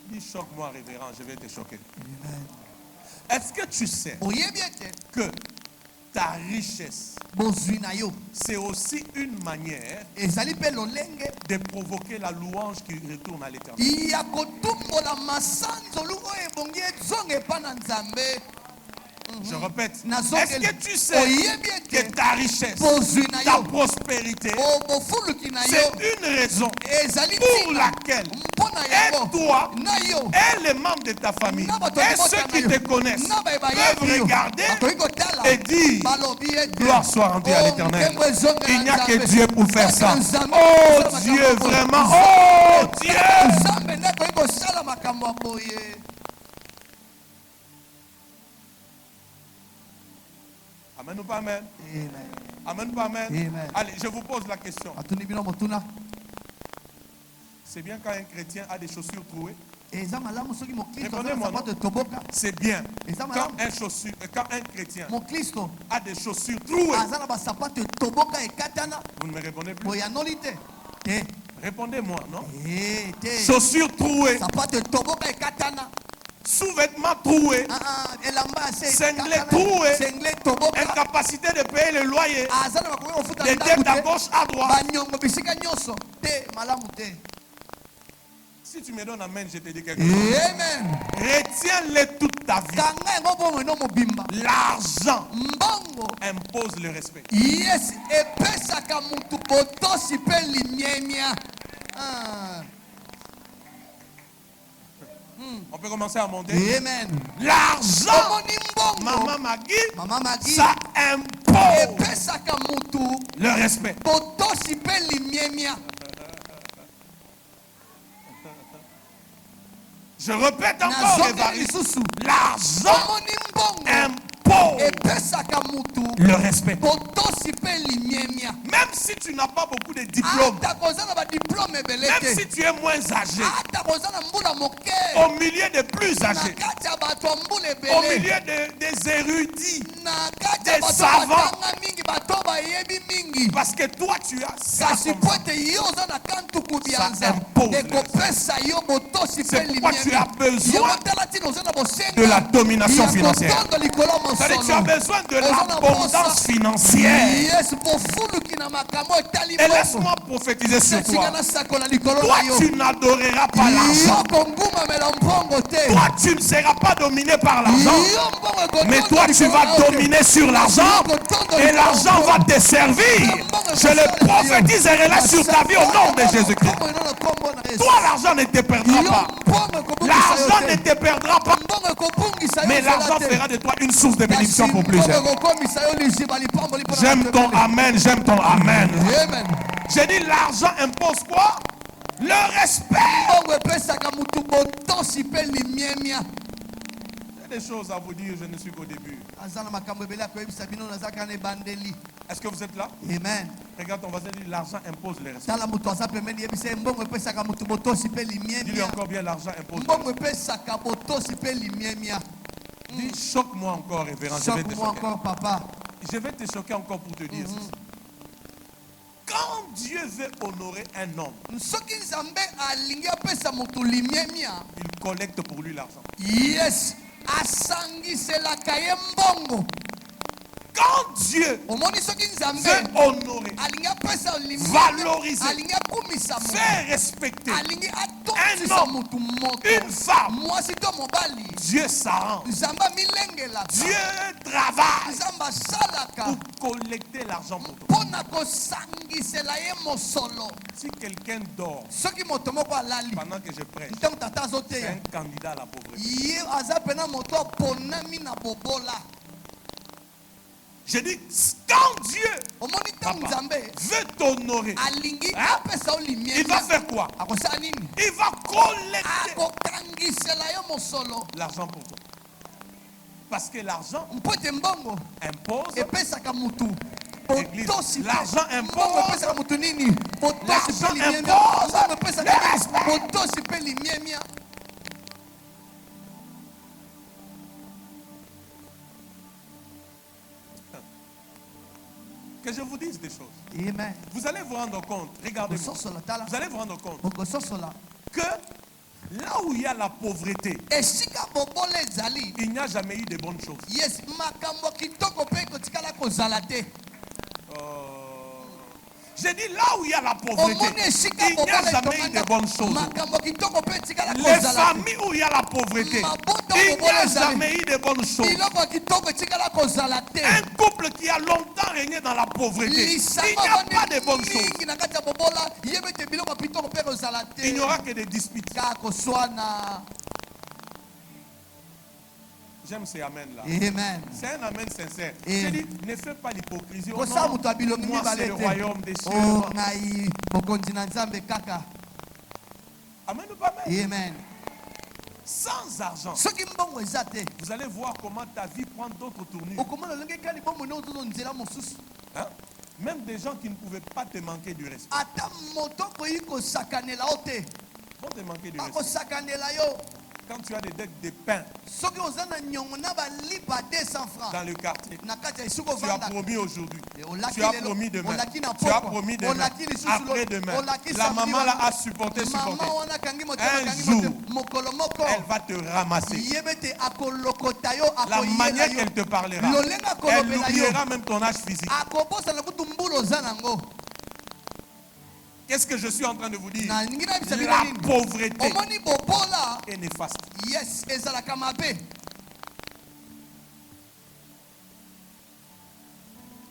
Dis, choque-moi, révérend, je vais te choquer. Est-ce que tu sais que ta richesse, c'est aussi une manière de provoquer la louange qui retourne à l'éternel? Je répète, est-ce que tu sais que ta richesse, ta prospérité, c'est une raison pour laquelle et toi, et les membres de ta famille, et ceux qui te connaissent, peuvent regarder et dire, gloire soit rendue à l'éternel. Il n'y a que Dieu pour faire ça. Oh Dieu, vraiment, oh Dieu. Amen ou pas amen? Amen ou pas amen? Amen. Allez, je vous pose la question. C'est bien quand un chrétien a des chaussures trouées? C'est bien quand un chrétien a des chaussures trouées. Vous ne me répondez plus? Répondez-moi, non? Chaussures trouées, sous-vêtements troués, cinglés troués, incapacité de payer le loyer, des dettes à gauche à droite. Si tu me donnes amen, je te dis quelque chose. Amen. Retiens-les toute ta vie. L'argent impose le respect. Yes, On peut commencer à monter. Amen. L'argent, Maman Magui, ça impose le respect. Je répète encore, l'argent impose le respect. Même si tu n'as pas beaucoup de diplômes, diplôme ebele Même te. si tu es moins âgé, Ata koza na mbula moke. au milieu des plus Na âgés, kati ya bato ya mbula au ebele. milieu des érudits, Na kati ya des bato savants. batanga mingi, bato bayebi mingi. parce que toi tu as ça Kasi comme po ça. ete yo oza na kantuku Ça bianza impose ekopesa yo botosi C'est mpe pourquoi tu as besoin yango tala ntina oza na bosenga de la domination ya financière. kotondo likolo C'est-à-dire que tu as mosolo. besoin de Oza na l'abondance posa. financière. Yes, bofuluki na makambo etali Et bongo. laisse-moi prophétiser sur Setinga toi. na sakola likolo Toi, na yo. tu n'adoreras pas l'argent. Yo kongumamela mbongo te. Toi, tu ne seras pas dominé par l'argent. Yo mbongo ekotondo Mais toi, tu likolo vas na yo te. dominer sur l'argent. Et l'argent va te servir. Je le prophétise et relâche sur ta vie au nom de Jésus-Christ. Toi, l'argent ne te perdra pas. L'argent ne te perdra pas. Mais l'argent fera de toi une source de bénédiction pour plusieurs. J'aime ton amen, j'aime ton amen. Amen. J'ai dit l'argent impose quoi? Le respect. J'ai des choses à vous dire, je ne suis qu'au début. Est-ce que vous êtes là? Amen. Regarde ton voisin, dit l'argent impose le respect. Dis-lui encore bien, l'argent impose le respect. Dis, choque-moi encore, révérend. Je vais te Choque-moi choquer. encore, papa. Je vais te choquer encore pour te dire ceci. Quand Dieu veut honorer un homme, il collecte pour lui l'argent. Yes, asangiselaka ye mbongo. Quand Dieu Omoni soki nzambe veut honorer, alingi apesa valoriser, alingi akumisa moto, faire respecter alingi un atondisa homme, motu moto, une femme, mwasi to mobali, Dieu s'arrange. nzambe amilengelaka, Dieu travaille nzambe asalaka pour collecter l'argent pour toi. mpona kosangisela ye mosolo. Si quelqu'un dort Soki moto moko alali pendant que je prêche, ntango tata c'est azoteya un candidat à la pauvreté. ye aza pena moto aponami na bobola. Je dis, quand Dieu Omoni ntango Papa, nzambe veut t'honorer, alingi Hein? apesa yo il va limiemia faire quoi? akosala nini? Il va collecter Akokangisela yo mosolo l'argent pour toi. Parce que l'argent mpo ete mbongo impose. epesaka mutu Église, botosi mpe. l'argent impose. Mbongo epesaka mutu nini? Botosi L'argent mpe limiemia. impose Mbongo epesaka le nini? respect. Botosi mpe limiemia. Que je vous dise des choses. Amen. Vous allez vous rendre compte, regardez-moi, Kososola tala. vous allez vous rendre compte Bokososola. que là où il y a la pauvreté, Esika bobola ezali. il n'y a jamais eu de bonnes choses. Yes, makambo kitoko mpe ekotikala kozala te. J'ai dit là où il y a la pauvreté, Omoni esika il n'y a bobola jamais eu de bonnes choses. makambo kitoko mpe etikala Les kozala te. familles où il y a la pauvreté, Mabota il n'y bobola a ezali. jamais eu de bonnes choses. Biloko kitoko etikala kozala te. Un couple qui a longtemps régné dans la pauvreté, il n'y a pas de bonnes choses. mingi na kati ya bobola yeba ete biloko kitoko mpe kozala te. Il n'y aura que des disputes. kaka koswana. J'aime ces amen là. Amen. C'est un amen sincère. Et- J'ai dit, ne fais pas l'hypocrisie. Oh kosala non, moto abilongi moi c'est mibale le te. royaume des cieux. o ngai bokonzi na nzambe kaka. Amen ou pas amen? Amen. Sans argent, soki mbongo eza te vous allez voir comment ta vie prend d'autres tournures. okomona olongi ekali bomoi na ozozo nzela mosusu. Hein? Même des gens qui ne pouvaient pas te manquer du respect ata moto okoki kosakanela yo te vont te manquer du respect. akosakanela yo. Quand tu as des dettes de pain soki oza na nyongo na balipa 200 francs dans le quartier, na kati ya esika tu as ovanda promis aujourd'hui, olaki tu as lelo, promis demain, olaki na tu as pokwa, promis demain, olaki lisusu après lo- demain. olaki La samedi maman là wana. a supporté. mama wana akangi motema Un akangi jour, motema mokolo moko Elle va te ramasser. yebe ete akolokota yo La akoyela manière yo. qu'elle te parlera, Lolenge elle akolobela yo oubliera même ton âge physique. akobosana kutu mbula oza nango. Qu'est-ce que je suis en train de vous dire? na ningi nayebisa bino La nini pauvreté omoni bobola est néfaste. yes ezalaka mabe.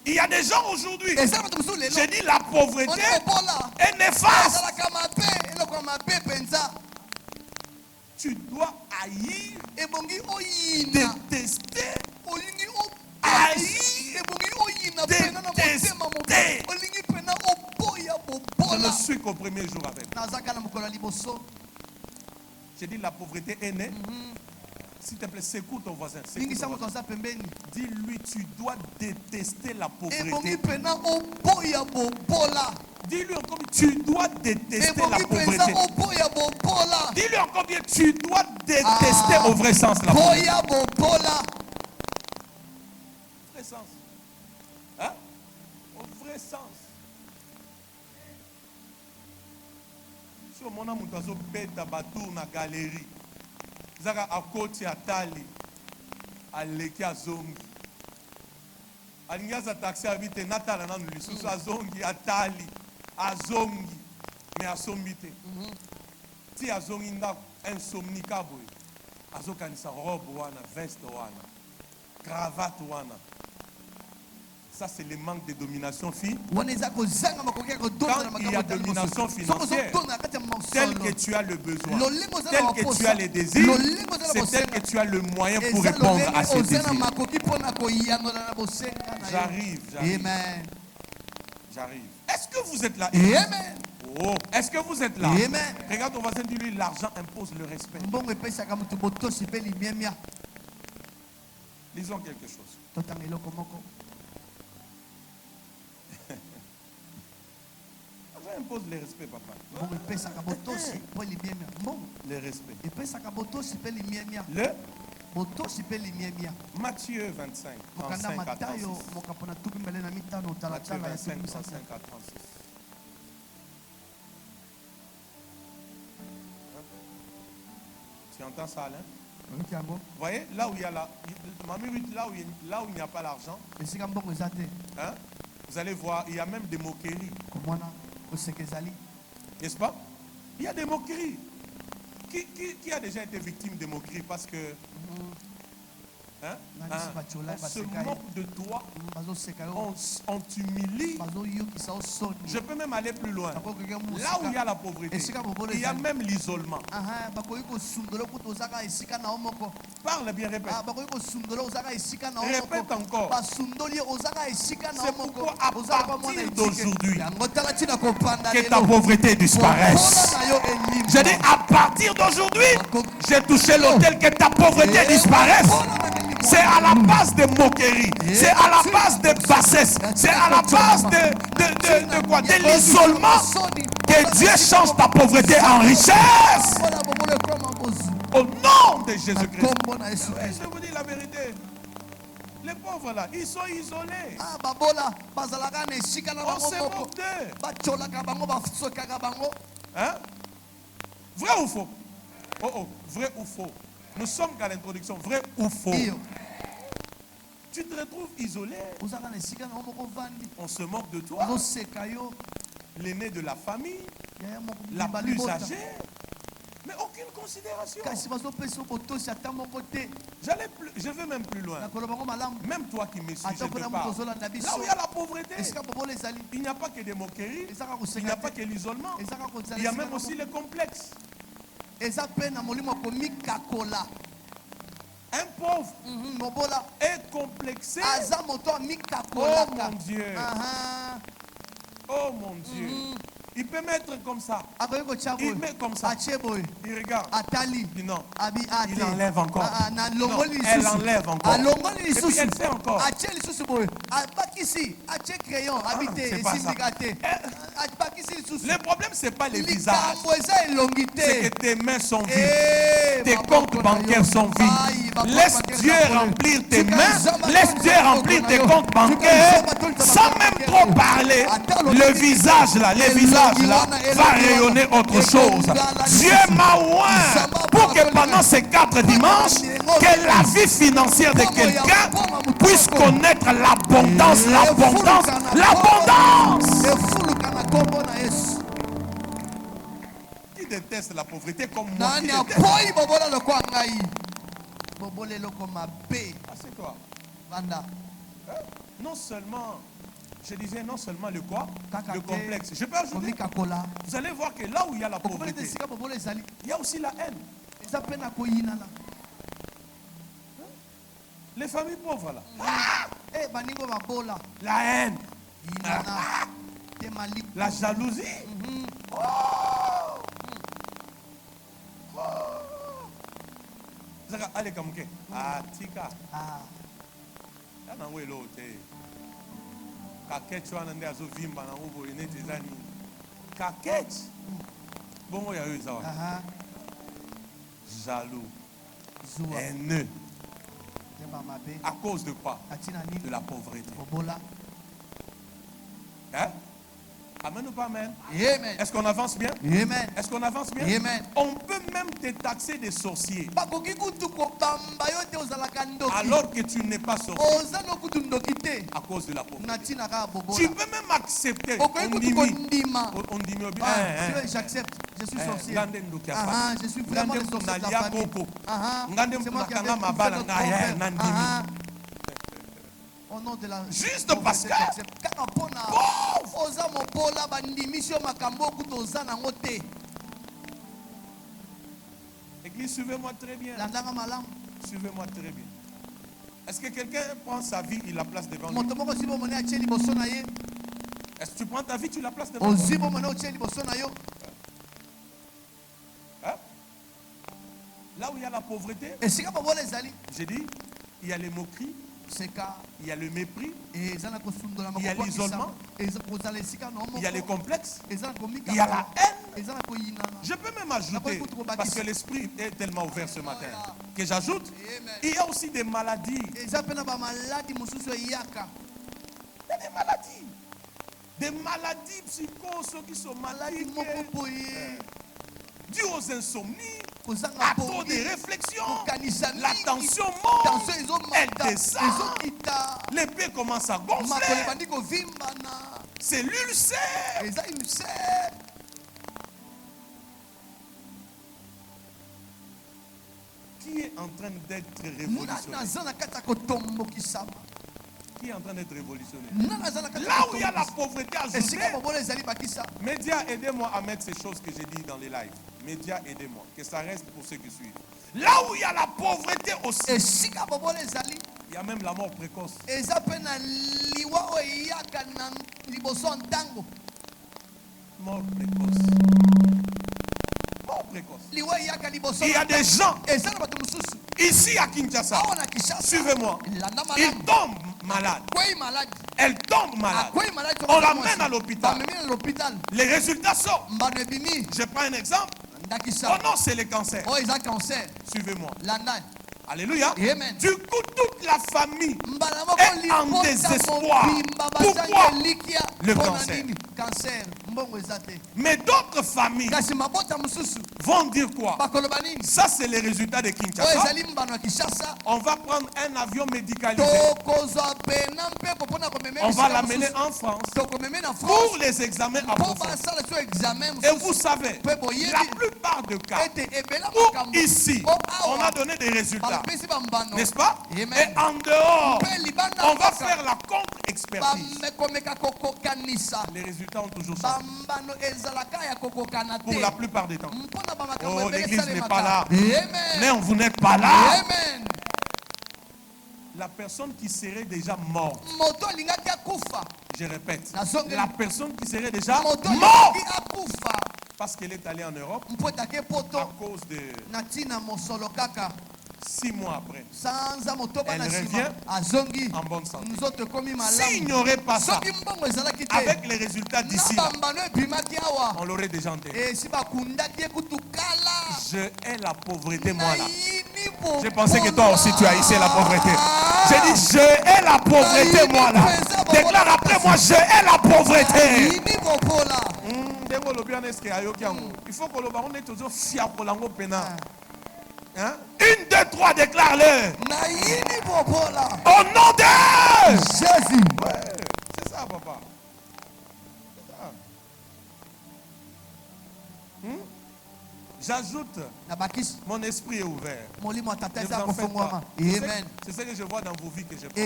Il y a des gens aujourd'hui, ezala bato mosusu lelo j'ai dit la pauvreté oni bobola est néfaste. ezalaka mabe eloko ya mabe mpenza. Tu dois haïr, ebongi oyina détester, olingi haïr, ebongi oyina pena na motema mobe détester. olingi pena oboya Je bobola. ne suis qu'au premier jour avec. nazaka na mokolo ya liboso. J'ai dit la pauvreté est née. S'il te plaît, secoue ton voisin. Secoue ningisa ton moto voisin. aza pembeni Dis-lui, tu dois détester la ebongi pauvreté. pena oboya bobola. Dis-lui encore, tu dois détester la pauvreté. Dis-lui encore bien, tu dois détester au vrai sens la pauvreté. Au vrai sens. Hein? Au vrai sens. Si on a un bête batour na galerie, zaka à côté à tali, à l'équipe à zongi. Alingaza taxi habite natala na nulisusu azongi atali azongi mais asombite. Si azongi nda insomnika boy. Azokanisa robe wana, veste wana, cravate wana. Ça, c'est le manque de domination financière. Quand il y a domination financière, tel que tu as le besoin, tel que tu as les désirs, c'est tel que tu as le moyen pour répondre à ces désirs. J'arrive. Est-ce que vous êtes là? Amen. Oh, est-ce que vous êtes là? Amen. Regarde ton voisin, dis-lui, l'argent impose le respect. Lisons quelque chose. L'argent impose le respect, papa. Le respect. Matthieu 25, 35 à 36. Matthieu 25, 35 à 36. Tu entends ça, Alain? Vous voyez, là où il y a là où il n'y a pas l'argent, hein, vous allez voir, il y a même des moqueries. N'est-ce pas? Il y a des moqueries. Qui a déjà été victime de moqueries parce que hein, on se moque de toi, on t'humilie. Je peux même aller plus loin. Là où il y a la pauvreté, il y a même l'isolement. Parle bien, répète. Répète encore. C'est pourquoi à partir d'aujourd'hui, que ta pauvreté disparaisse. Je dis à partir d'aujourd'hui, j'ai touché l'autel, que ta pauvreté disparaisse. C'est à la base de moquerie, c'est à la base de bassesse, c'est à la base de quoi? De l'isolement que Dieu change ta pauvreté en richesse. Au nom de Jésus-Christ. Je vous dis la vérité. Les pauvres là, ils sont isolés. On se moque d'eux. Hein? Vrai ou faux? Oh, vrai ou faux? Nous sommes qu'à l'introduction. Vrai ou faux? Tu te retrouves isolé. On se moque de toi. L'aîné de la famille, la plus âgée. Mais aucune considération. Je vais même plus loin. Même toi qui me suis, je te parle. Là où il y a la pauvreté, il n'y a pas que des moqueries, il n'y a pas que l'isolement, il y a même aussi les complexes. Un pauvre est complexé. Oh mon Dieu. Oh mon Dieu. Il peut mettre comme ça. Il met comme ça. Il regarde. Il dit non. Il enlève encore. Non, elle enlève encore. Et puis elle fait encore. C'est pas ça. Le problème, ce n'est pas les visages. C'est que tes mains sont vides. Tes comptes bancaires sont vides. Laisse Dieu remplir tes mains. Laisse Dieu remplir tes comptes bancaires. Sans même trop parler. Le visage là, les visages là, va rayonner autre chose. Dieu m'a oint pour que pendant ces 4 dimanches, que la vie financière de quelqu'un puisse connaître l'abondance, l'abondance, l'abondance. Qui déteste la pauvreté comme moi? Assieds-toi. Non seulement, je disais non seulement le quoi? Le complexe. Je peux ajouter. Vous allez voir que là où il y a la pauvreté, il y a aussi la haine. Les familles pauvres là. La haine. La jalousie. Allez, comme que. Ah, tika. Kakech. Bon, il y a eu ça. Aha. Jaloux, Zoua. haineux. Temba mabe. À cause de quoi? Atina De nini? la pauvreté. Bobola. Hein? Amen ou pas amen? Amen. Est-ce qu'on avance bien? Amen. Est-ce qu'on avance bien? Amen. On peut même te taxer des sorciers Bakoki kutu kobamba yo te ozalaka ndoki. alors que tu n'es pas sorcier Oza no kutu ndoki te. à cause de la pauvreté. Na tina kaka Tu bobola. peux même accepter. Okoki On kutu dit kondima. on dit J'accepte. Je suis sorcier. Je suis vraiment le sorcier de la famille. C'est moi qui ai fait au nom de la juste parce que Église, suivez-moi très bien. Suivez-moi très bien. Est-ce que quelqu'un prend sa vie, il la place devant lui? Est-ce que tu prends ta vie, tu la places devant lui? Hein? Là où il y a la pauvreté, j'ai dit, il y a les moqueries, il y a le mépris, il y a l'isolement, il y a les complexes, il y a la haine. Je peux même ajouter, parce que l'esprit est tellement ouvert ce matin, que j'ajoute, il y a aussi des maladies. Il y a des maladies. Des maladies psychoses qui sont maladies dues aux insomnies, à trop de réflexions. La tension monte, elle descend. L'épée commence à gonfler. C'est l'ulcère. Qui est en train d'être révolutionné? Qui est en train d'être révolutionné? Là où il y a la pauvreté ajoutée, médias, aidez-moi à mettre ces choses que j'ai dit dans les lives. Médias, aidez-moi. Que ça reste pour ceux qui suivent. Là où il y a la pauvreté aussi, il y a même la mort précoce. Mort précoce. Mort précoce. Il y a des gens ici à Kinshasa. Suivez-moi. Ils tombent malades. Elle tombe malade. On l'amène à l'hôpital. Les résultats sortent. Je prends un exemple. Oh non, c'est le cancer. Suivez-moi. Alléluia. Amen. Du coup, toute la famille est en désespoir. Pourquoi? Le cancer. Mais d'autres familles vont dire quoi? Ça, c'est les résultats de Kinshasa. On va prendre un avion médicalisé. On va l'amener en France pour les examens approfondis. Et vous savez, la plupart des cas où ici, on a donné des résultats. N'est-ce pas? Amen. Et en dehors, on va faire la contre-expertise. Les résultats ont toujours changé. Pour la plupart des temps. Oh, l'église n'est pas là. Mais vous n'êtes pas là. Amen. La personne qui serait déjà morte. Je répète. La personne qui serait déjà morte. Parce qu'elle est allée en Europe. À cause de 6 mois après, elle revient en bonne santé. S'il n'y aurait pas ça, avec les résultats d'ici, on l'aurait déjà enterré. Je hais la pauvreté, moi là. J'ai pensé que toi aussi tu as hissé la pauvreté. J'ai dit, je hais la pauvreté, moi là. Déclare après moi, je hais la pauvreté. Il faut que on est toujours fier pour l'ango pénal. Hein? 1, 2, 3, déclare-le. Au nom de Jésus. Ouais, c'est ça, papa. C'est ça. J'ajoute, mon esprit est ouvert. Ne vous en faites pas. C'est ce que je vois dans vos vies que je prends.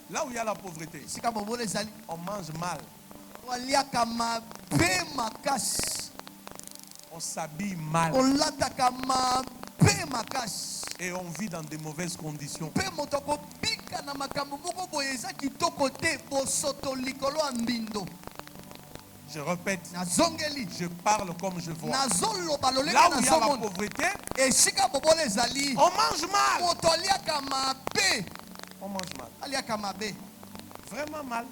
Là où il y a la pauvreté, on mange mal. On s'habille mal. Et on vit dans de mauvaises conditions. Je répète, je parle comme je vois. Là où il y a la pauvreté, on mange mal. On mange mal. Vraiment mal.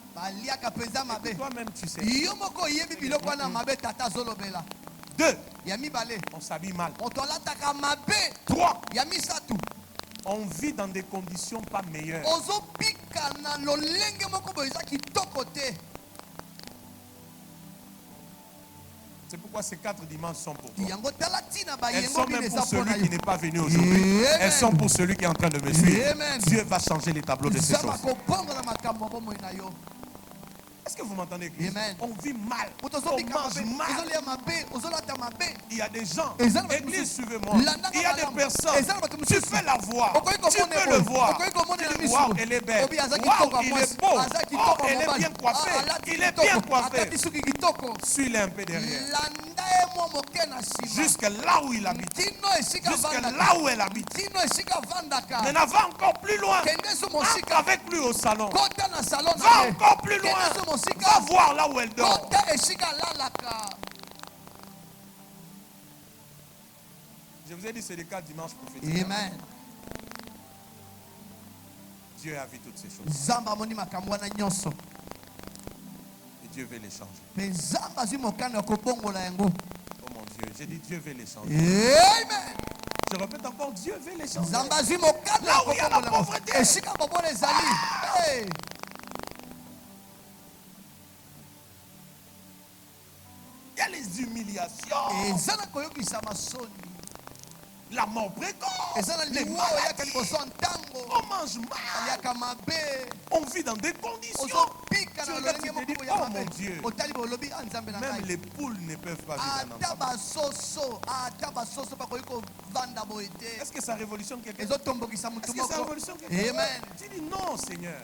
Et toi-même, tu sais. 2. On s'habille mal. 3. On vit dans des conditions pas meilleures. C'est pourquoi ces 4 dimanches sont pour toi. Elles sont même pour celui qui n'est pas venu aujourd'hui. Elles sont pour celui qui est en train de me suivre. Dieu va changer les tableaux de ces choses. Est-ce que vous m'entendez? On vit mal. On mange mal. Il y a des gens. Église, suivez-moi. Il y a des personnes. Tu fais la voir. Tu peux le voir. Tu dis, waouh, elle est belle. Waouh, il est beau. Oh, elle est bien coiffée. Il est bien coiffé. Suis-le un peu derrière. Jusqu'à là où il habite. Jusqu'à là où elle habite. Mais va encore plus loin. Entre avec lui au salon. Va encore plus loin. Va voir là où elle dort. Je vous ai dit, c'est le cas dimanche prophétique. Amen. Dieu a vu toutes ces choses. Et Dieu veut les changer. Oh mon Dieu, j'ai dit Dieu veut les changer. Amen. Je répète encore, Dieu veut les changer. Là où il y a la pauvreté. Il y a les humiliations. La mort précoce. Les maladies. On mange mal. On vit dans des conditions. Tu regardes, tu te dis, oh mon Dieu. Même les poules ne peuvent pas vivre ensemble. Est-ce que ça révolutionne quelqu'un? Est-ce que ça révolutionne quelqu'un? Amen. Tu dis non, Seigneur.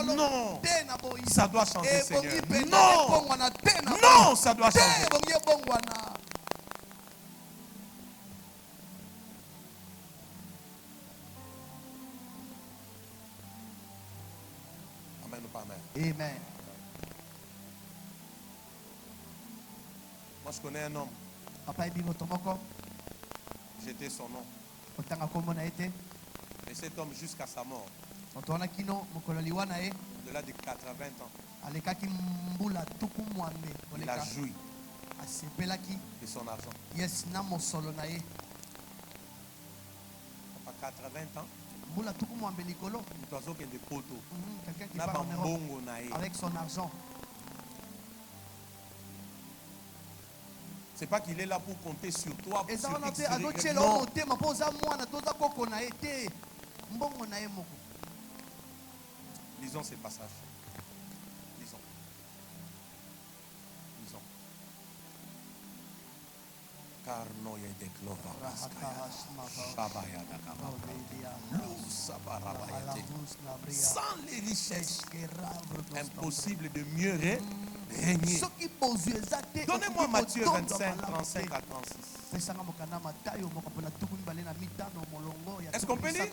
Non. Ça doit changer, Seigneur. Non. Non, ça doit changer. Amen. Moi, je connais un homme. J'étais son nom. Et cet homme, jusqu'à sa mort, au-delà de 80 ans, il a joui de son argent. À 80 ans, avec son argent. C'est pas qu'il est là pour compter sur toi. Sur non. Lisons ces passages. Lisons. Lisons. Car non, il y a des sans les richesses, impossible de mieux régner. Donnez-moi Matthieu 25, 35 à 36. Est-ce qu'on peut lire?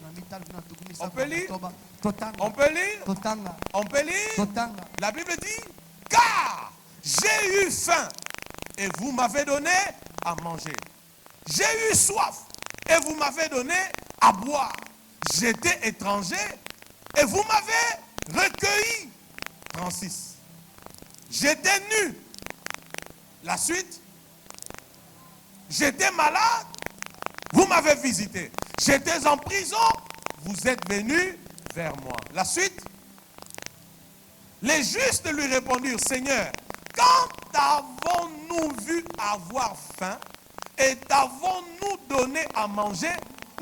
On peut lire? On peut lire? On peut lire? La Bible dit, car j'ai eu faim et vous m'avez donné à manger. J'ai eu soif et vous m'avez donné à boire. J'étais étranger et vous m'avez recueilli. 36. J'étais nu. La suite. J'étais malade. Vous m'avez visité. J'étais en prison. Vous êtes venus vers moi. La suite. Les justes lui répondirent, Seigneur, quand avons-nous vu avoir faim et t'avons-nous donné à manger,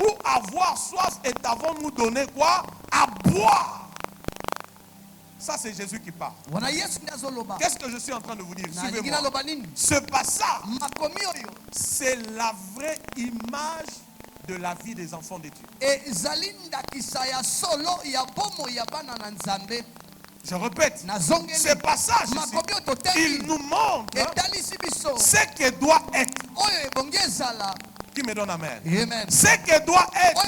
ou avoir soif et t'avons-nous donné quoi? À boire. Ça, c'est Jésus qui parle. Qu'est-ce que je suis en train de vous dire? Suivez-moi. Ce passage, c'est la vraie image de la vie des enfants de Dieu. Je répète, ce passage ici, il nous montre ce que doit être. Qui me donne amen? Ce que doit être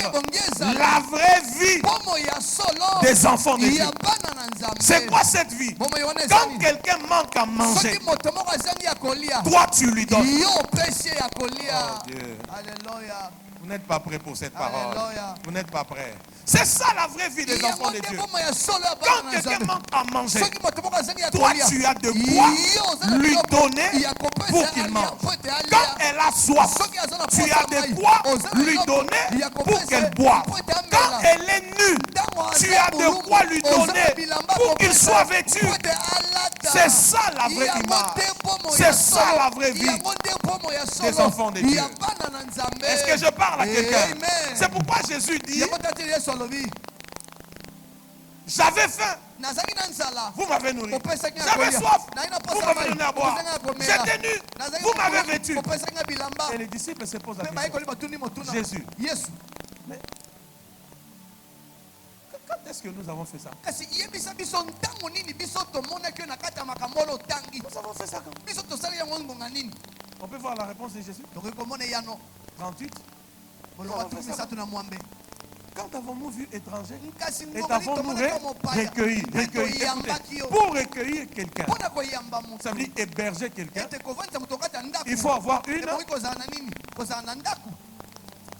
la vraie vie des enfants de Dieu. C'est quoi cette vie? Quand quelqu'un manque à manger, toi tu lui donnes. Oh Dieu. Alléluia. Vous n'êtes pas prêts pour cette parole. Alléluia. Vous n'êtes pas prêts. C'est ça la vraie vie des enfants de Dieu. Quand quelqu'un manque à manger, toi tu as de quoi lui donner pour qu'il mange. Quand elle a soif, tu as de quoi lui donner pour qu'elle boive. Quand elle est nue, tu as de quoi lui donner pour qu'il soit vêtu. C'est ça la vraie image. C'est ça la vraie vie des enfants de Dieu. Est-ce que je parle à quelqu'un? C'est pourquoi Jésus dit, j'avais faim, vous m'avez nourri. J'avais soif, vous m'avez donné à boire. J'étais nu, vous m'avez vêtu. Et les disciples se posent la question. Jésus, mais quand est-ce que nous avons fait ça? Nous avons fait ça quand? On peut voir la réponse de Jésus. 38. Quand avons-nous vu étranger et avons-nous recueilli? Écoutez, pour recueillir quelqu'un, ça veut dire héberger quelqu'un, il faut avoir une.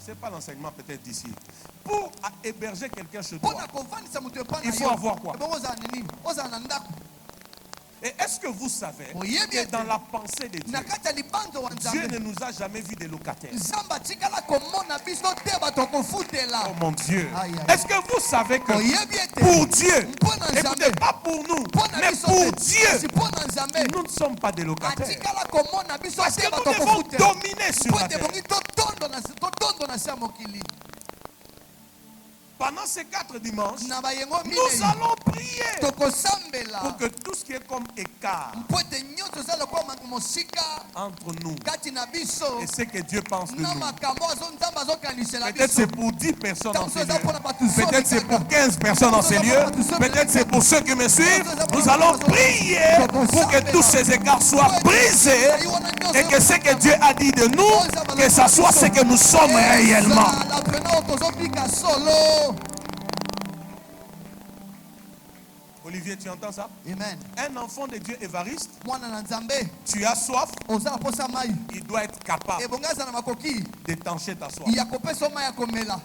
Ce n'est pas l'enseignement peut-être d'ici. Pour héberger quelqu'un chez toi, il faut avoir quoi? Et est-ce que vous savez que dans la pensée de Dieu, Dieu ne nous a jamais vu des locataires? Oh mon Dieu. Est-ce que vous savez que pour Dieu, écoutez, pas pour nous, mais pour Dieu, nous ne sommes pas des locataires. Parce que nous devons dominer sur la terre. Pendant ces 4 dimanches, nous allons prier pour que tout ce qui est comme écart entre nous et ce que Dieu pense de nous. Peut-être c'est pour 10 personnes dans ces lieux. Peut-être c'est pour 15 personnes dans ces lieux. Peut-être c'est pour ceux qui me suivent. Nous allons prier pour que tous ces écarts soient brisés et que ce que Dieu a dit de nous, que ça soit ce que nous sommes réellement. Olivier, tu entends ça? Amen. Un enfant de Dieu évariste, tu as soif, il doit être capable d'étancher ta soif.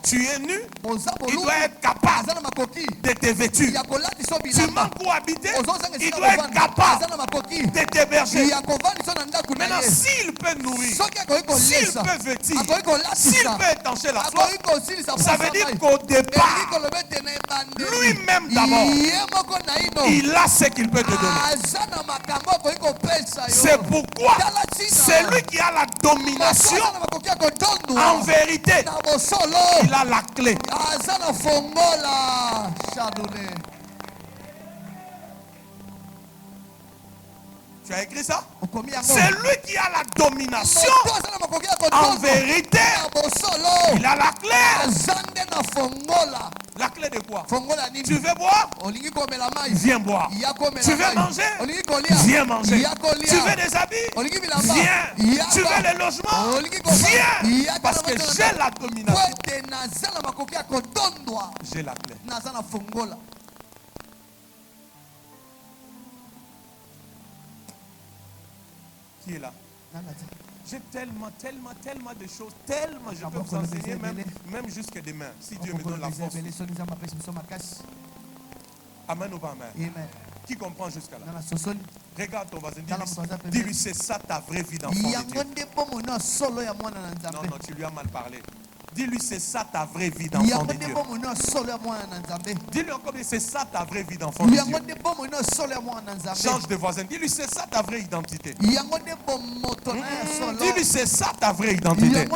Tu es nu, il doit être capable de te vêtir. Tu manques où habiter, il doit être capable de t'héberger. Maintenant, s'il peut nourrir, s'il peut vêtir, s'il peut étancher la soif, ça veut dire qu'au départ, lui-même d'abord, il a ce qu'il peut te donner. C'est pourquoi c'est lui qui a la domination. En vérité, il a la clé. Tu as écrit ça? C'est lui qui a la domination. En vérité, il a la clé. La clé de quoi? Tu veux boire? Viens boire. Tu veux manger? Viens manger. Tu veux des habits? Viens. Tu veux les logements? Viens. Parce que j'ai la domination. J'ai la clé. Qui est là? J'ai tellement de choses, tellement je peux vous enseigner même jusqu'à demain, si Dieu me donne la force. Amen ou pas amen? Qui comprend jusqu'à là? Regarde ton voisin, dis-lui c'est ça ta vraie vie d'enfant de Dieu. Non, tu lui as mal parlé. Dis-lui c'est ça ta vraie vie d'enfant de Dieu. Dis-lui encore, c'est ça ta vraie vie d'enfant de Dieu. Change de voisin. Dis-lui c'est ça ta vraie identité. Dis-lui c'est ça ta vraie identité.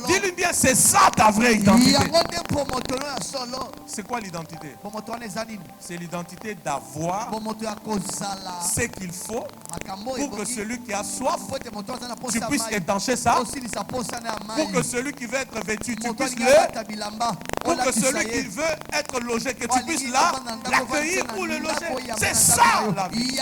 Dis-lui bien c'est ça ta vraie identité. C'est quoi l'identité? C'est l'identité d'avoir ce qu'il faut pour que celui qui a soif, tu puisses étancher ça. Pour que celui qui veut être vêtu, tu puisses pour que celui qui veut être logé, que tu puisses l'accueillir ou le loger. C'est ça la vie.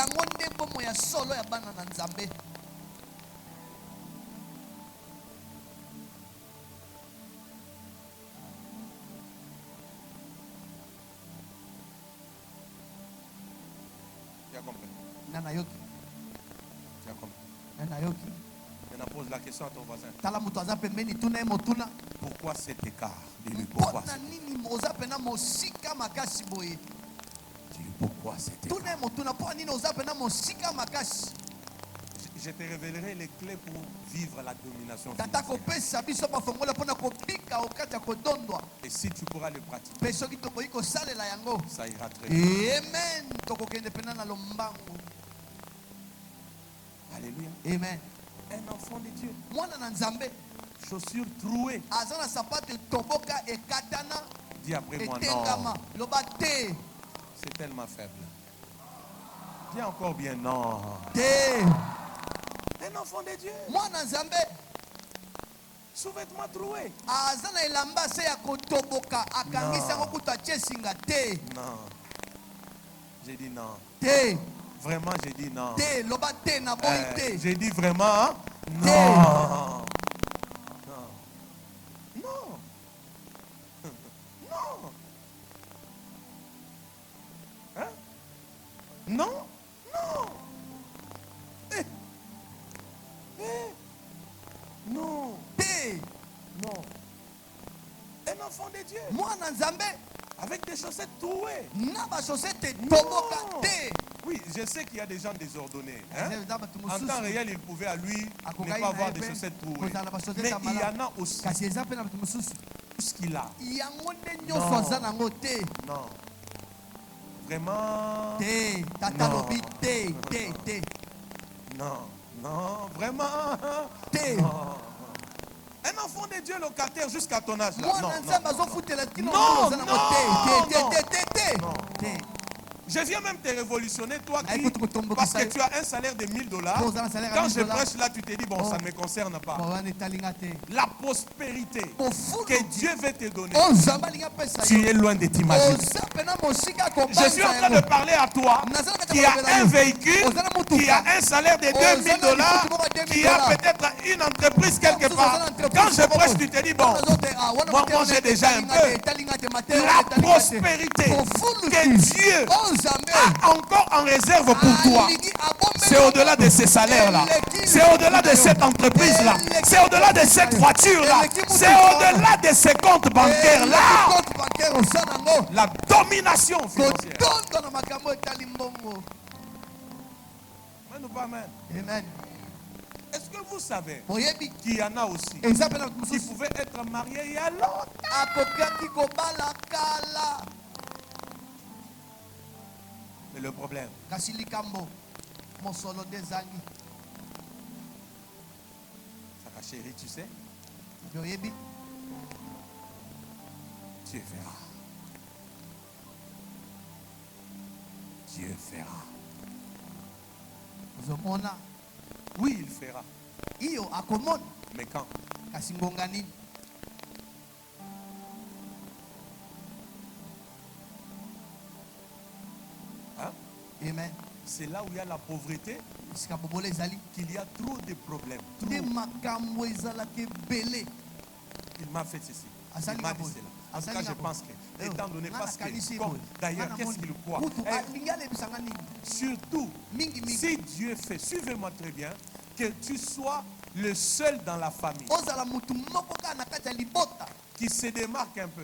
Tu as compris? Tu as compris? Maintenant, pose la question à ton voisin. Pourquoi cet écart? Dis-lui pourquoi. Dis-lui pourquoi cet écart. Je te révélerai les clés pour vivre la domination financière. Et si tu pourras le pratiquer, ça ira très bien. Alléluia. Amen. Un enfant de Dieu. Chaussures trouées. Dis après moi non. C'est tellement faible. Dis encore bien non. Un enfant de Dieu. Sous-vêtements troués. Non. J'ai dit non. Vraiment, j'ai dit non. J'ai dit vraiment non. Non. Non. Non. Hein? Non. Non. Non. Non. Un enfant de Dieu. Avec des chaussettes trouées. Non. Oui, je sais qu'il y a des gens désordonnés. Hein? En temps réel, il pouvait à lui ne pas avoir des chaussettes trouées. Mais il y en a aussi. Tout ce qu'il a. Non. Non. Vraiment. Non. Non. Vraiment. Non. Un enfant de Dieu locataire jusqu'à ton âge là. Non. Je viens même te révolutionner, toi qui, parce que tu as un salaire de $1000. Quand je prêche là, tu te dis, bon, ça ne me concerne pas. La prospérité que Dieu veut te donner, tu es loin de t'imaginer. Je suis en train de parler à toi qui a un véhicule, qui a un salaire de $2000, qui a peut-être une entreprise quelque part. Quand je prêche, tu te dis, bon, moi j'ai déjà un peu. La prospérité que Dieu a encore en réserve pour toi, c'est au-delà de ces salaires-là, c'est au-delà de cette entreprise-là, c'est au-delà de cette voiture-là, c'est au-delà de ces comptes bancaires-là. La domination financière. Amen. Est-ce que vous savez qu'il y en a aussi qui pouvaient être mariés il y a longtemps? Mais le problème, chérie, tu sais, Dieu verra. Dieu fera. Oui, il fera. Mais quand? Hein? Amen. C'est là où il y a la pauvreté qu'il y a trop de problèmes. Trop. Il m'a fait ceci. Il m'a dit cela. En tout cas, je pense que, étant donné, parce que, d'ailleurs, qu'est-ce qu'il croit? Surtout, si Dieu fait, suivez-moi très bien, que tu sois le seul dans la famille qui se démarque un peu.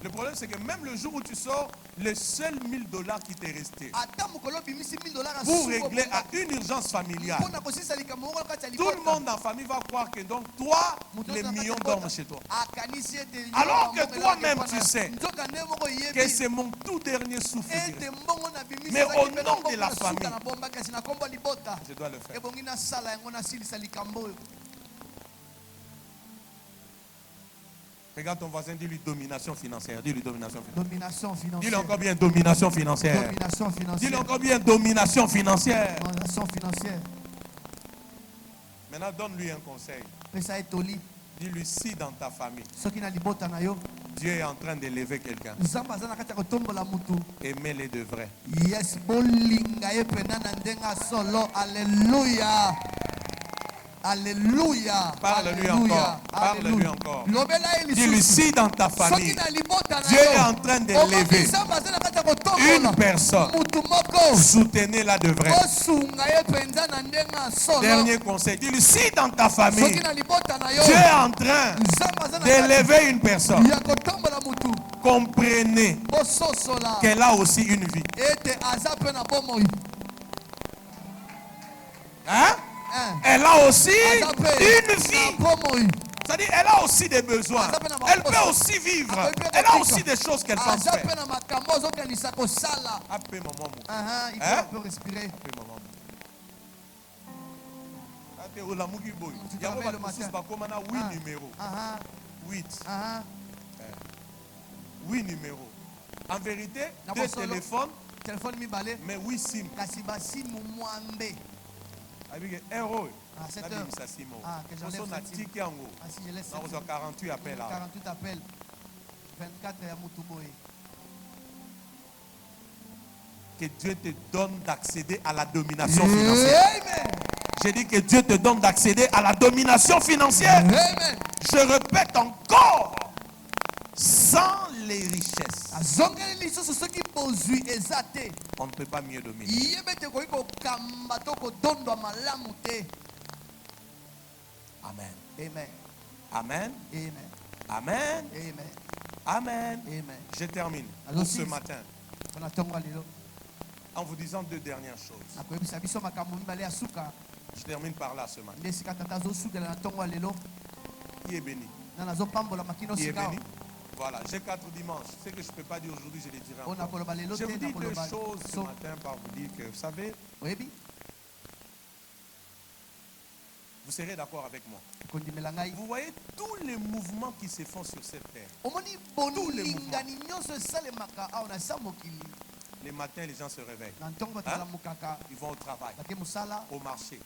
Le problème, c'est que même le jour où tu sors, le seul $1000 qui t'est resté pour régler à une urgence familiale, tout le monde en famille va croire que donc toi, les millions dorment chez toi. Alors que toi-même, tu sais que c'est mon tout dernier souffle. Mais au nom de la famille, je dois le faire. Regarde ton voisin, dis-lui domination financière. Dis-lui domination financière. Domination financière. Dis-lui encore bien domination financière. Domination financière. Dis-lui encore bien domination financière. Domination financière. Maintenant, donne-lui un conseil. Dis-lui si dans ta famille, Dieu est en train d'élever quelqu'un, aimez-les de vrai. Yes, alléluia. Alléluia. Parle-lui encore. Parle-lui encore. Dis-lui si dans ta famille, Dieu est en train d'élever une personne, soutenez-la de vrai. Dernier conseil, dis-lui, si dans ta famille, Dieu est en train d'élever une personne, comprenez qu'elle a aussi une vie. Hein? Elle a aussi une vie. C'est-à-dire, elle a aussi des besoins. Elle peut aussi vivre. Elle a aussi des choses qu'elle pense faire. Il peut respirer. Oui numéros. En vérité, 2 téléphones, mais 8 SIM. Si 48 appels. 48 appels. 24 à Mutuboy. Que Dieu te donne d'accéder à la domination financière. Amen. J'ai dit que Dieu te donne d'accéder à la domination financière. Amen. Je répète encore, sans les richesses, on ne peut pas mieux dominer. Amen. Amen. Amen. Amen. Amen. Amen. Amen. Amen. Je termine pour ce matin en vous disant 2 dernières choses. Je termine par là ce matin. Qui est béni? Qui est béni? Voilà, j'ai 4 dimanches. Ce que je ne peux pas dire aujourd'hui, je les dirai encore. Je vous dis 2 choses ce matin par vous dire que, vous savez, vous serez d'accord avec moi. Vous voyez tous les mouvements qui se font sur cette terre. Tous les mouvements. Les matins, les gens se réveillent. Hein? Ils vont au travail, au marché,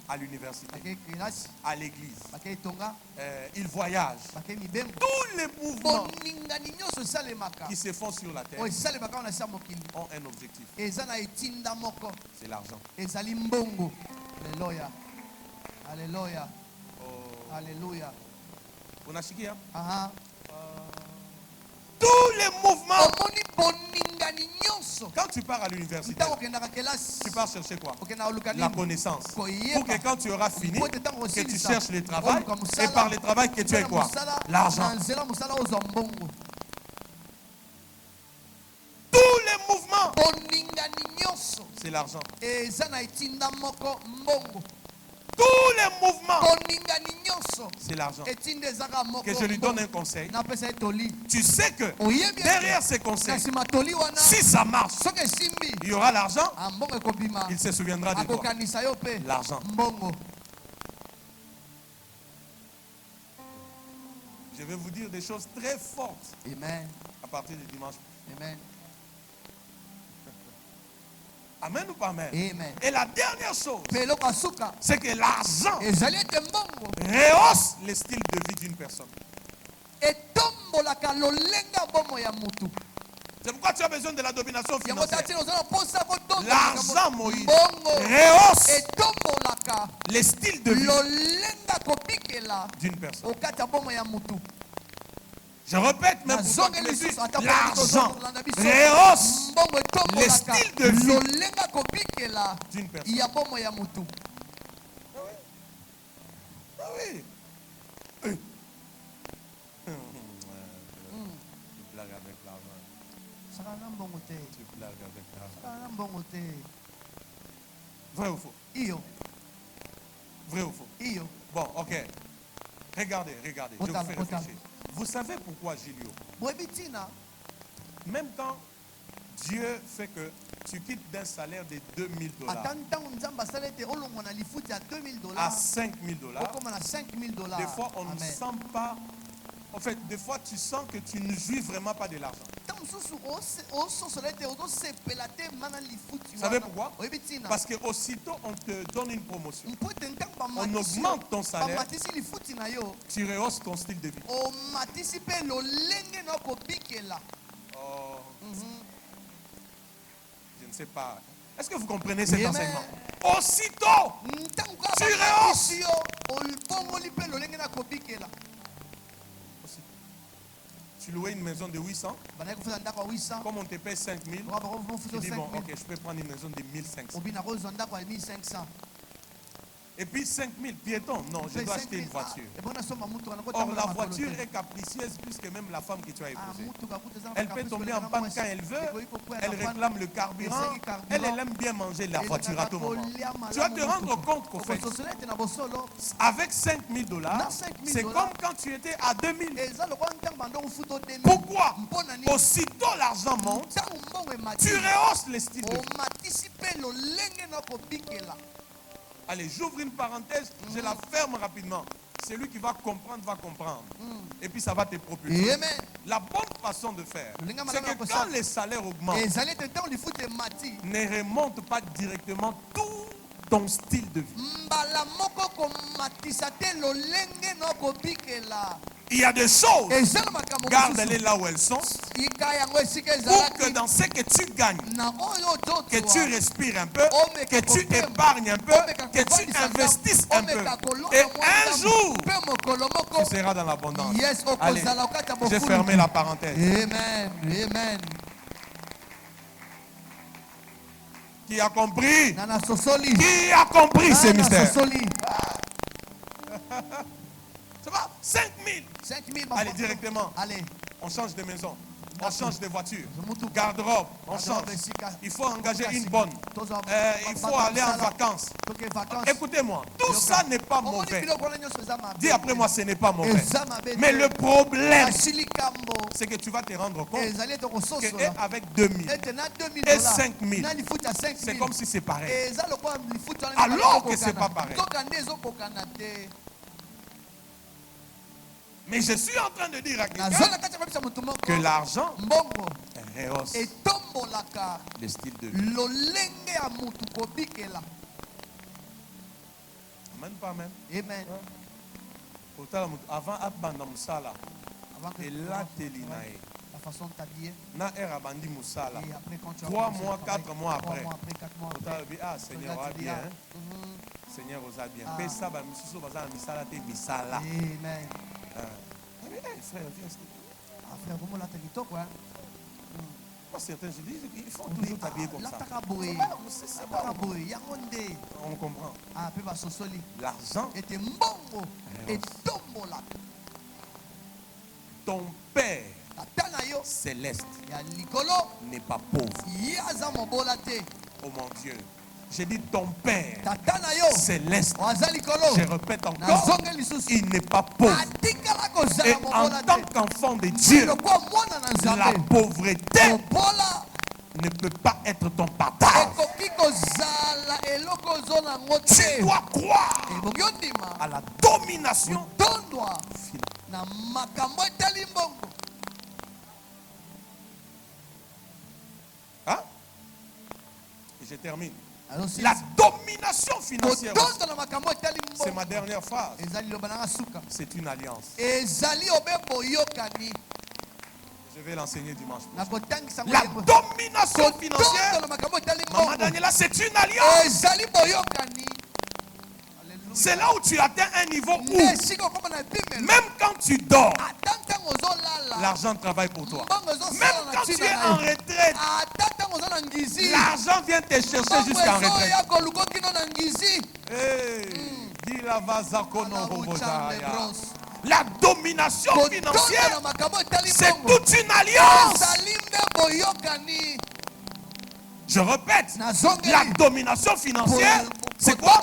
à l'université, à l'église. Ils voyagent. Tous les mouvements qui se font sur la terre ont un objectif. C'est l'argent. Alléluia. Alléluia. Oh. Alléluia. Tous les mouvements. Quand tu pars à l'université, tu pars chercher quoi? La connaissance. Pour que quand tu auras fini, que tu cherches le travail, et par le travail que tu aies quoi? L'argent. Tous les mouvements, c'est l'argent. Tous les mouvements, c'est l'argent. Que je lui donne un conseil. Tu sais que derrière ces conseils, si ça marche, il y aura l'argent. Il se souviendra de toi. L'argent. Je vais vous dire des choses très fortes. Amen. À partir du dimanche. Amen. Amen ou pas amen? Amen. Et la dernière chose, c'est que l'argent rehausse le style de vie d'une personne. C'est pourquoi tu as besoin de la domination financière. L'argent, Moïse, rehausse le style de vie d'une personne. Je répète, même pour toi qui me suis, l'argent rehausse le style de vie d'une personne. Ah oui. Tu blagues avec l'argent. Tu blagues avec l'argent. Vrai ou faux? Vrai ou faux? Bon, ok. Regardez. Je vous fais réfléchir. Vous savez pourquoi, Gilio? Même quand Dieu fait que tu quittes d'un salaire de $2000 à $5000, des fois on ne sent pas. En fait, des fois tu sens que tu ne jouis vraiment pas de l'argent. Vous savez pourquoi? Parce que aussitôt on te donne une promotion, on augmente ton salaire, tu rehausses ton style de vie. Oh. Je ne sais pas. Est-ce que vous comprenez cet enseignement? Aussitôt, tu rehausses. tu louais une maison de 800. Comme on te paye 5 000, tu dis bon, ok, je peux prendre une maison de 1500. Et puis 5 000 piétons, non, je dois acheter une voiture. Or, la voiture est capricieuse plus que même la femme que tu as épousée. Elle peut tomber en panne quand elle veut, elle réclame le carburant, elle aime bien manger la voiture à tout moment. Tu vas te rendre compte qu'au fait, avec 5 000 $, c'est comme quand tu étais à 2 000. Pourquoi? Aussitôt l'argent monte, tu rehausses le style de vie. Allez, j'ouvre une parenthèse, je la ferme rapidement. Celui qui va comprendre. Et puis ça va te propulser. La bonne façon de faire, c'est que quand les salaires augmentent, ne remonte pas directement tout ton style de vie. Il y a des choses, garde-les là où elles sont, pour que dans ce que tu gagnes, que tu respires un peu, que tu épargnes un peu, que tu investisses un peu. Et un jour, tu seras dans l'abondance. Allez, j'ai fermé la parenthèse. Amen. Amen. Qui a compris? Qui a compris ces mystères? Ça va? 5 000. Allez, directement. Allez. On change de maison. On change de voiture. Garde-robe. On change. Il faut engager une bonne. Il faut aller en vacances. Écoutez-moi. Tout ça n'est pas mauvais. Dis après moi, ce n'est pas mauvais. Mais le problème, c'est que tu vas te rendre compte qu'avec 2 000 et 5 000, c'est comme si c'est pareil. Alors que ce n'est pas pareil. Mais je suis en train de dire à quelqu'un que l'argent rehausse le style de vie. Amen, pas même. Amen. Avant Abanda Musala, et là Telinae. La façon de t'habiller. Na era bandi Musala. 3 mois, 4 mois après. Ah, Seigneur, va bien. Seigneur, va bien. Mais ça va, monsieur, va ça, Misala, te Misala. Amen. Frère, viens. Frère, comment là, t'as dit toi, quoi? Certains, je dis, il faut toujours t'habiller comme ça. On comprend. L'argent était mbongo et tombola. Ton Père céleste n'est pas pauvre. Oh mon Dieu. J'ai dit ton Père céleste. Je répète encore, il n'est pas pauvre. Et en tant qu'enfant de Dieu, la pauvreté ne peut pas être ton partage. Tu dois croire à la domination. Hein? Et je termine. La domination financière, c'est ma dernière phrase. C'est une alliance. Je vais l'enseigner dimanche prochain. La domination financière, Maman Daniela, c'est une alliance. C'est là où tu atteins un niveau où, même quand tu dors, l'argent travaille pour toi. Même quand tu es en retraite, l'argent vient te chercher jusqu'en retraite. La domination financière, c'est toute une alliance. Je répète, la domination financière, c'est quoi?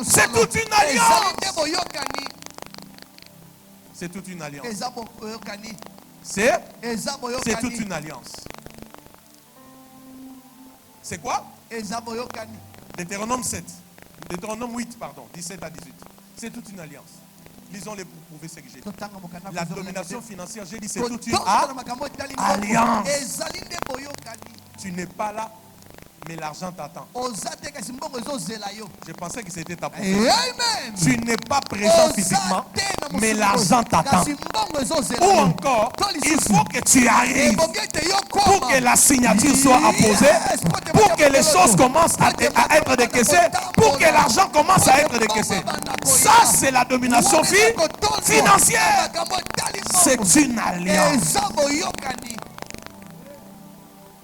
C'est toute une alliance. C'est toute une alliance. C'est toute une alliance. C'est quoi? Deutéronome 7. Deutéronome 8, pardon. 17 à 18. C'est toute une alliance. Lisons-les pour prouver ce que j'ai dit. La domination financière, j'ai dit, c'est toute une alliance. Tu n'es pas là, Mais l'argent t'attend. Je pensais que c'était ta prophétie. Tu n'es pas présent physiquement, mais l'argent t'attend. Ou encore, il faut que tu arrives pour que la signature soit apposée, pour que les choses commencent à être décaissées, pour que l'argent commence à être décaissé. Ça, c'est la domination financière. C'est une alliance.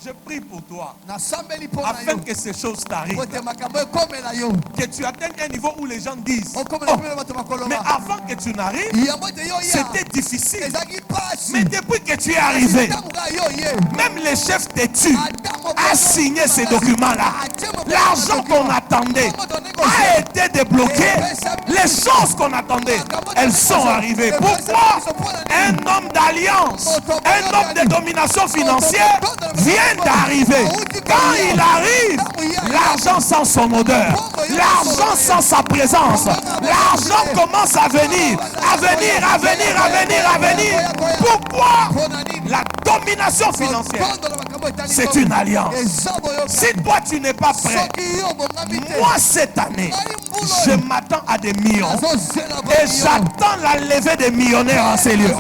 Je prie pour toi, afin que ces choses t'arrivent, que tu atteignes un niveau où les gens disent, oh, mais avant que tu n'arrives, c'était difficile. Mais depuis que tu es arrivé, même les chefs d'études a signé ces documents-là. L'argent qu'on attendait a été débloqué. Les choses qu'on attendait, elles sont arrivées. Pourquoi? Un homme d'alliance, un homme de domination financière vient d'arriver. Quand il arrive, l'argent sent son odeur, l'argent sent sa présence, l'argent commence à venir, à venir, à venir, à venir, à venir. Pourquoi? La domination financière, c'est une alliance. Si toi tu n'es pas prêt, moi cette année, je m'attends à des millions et j'attends la levée des millionnaires en ces lieux.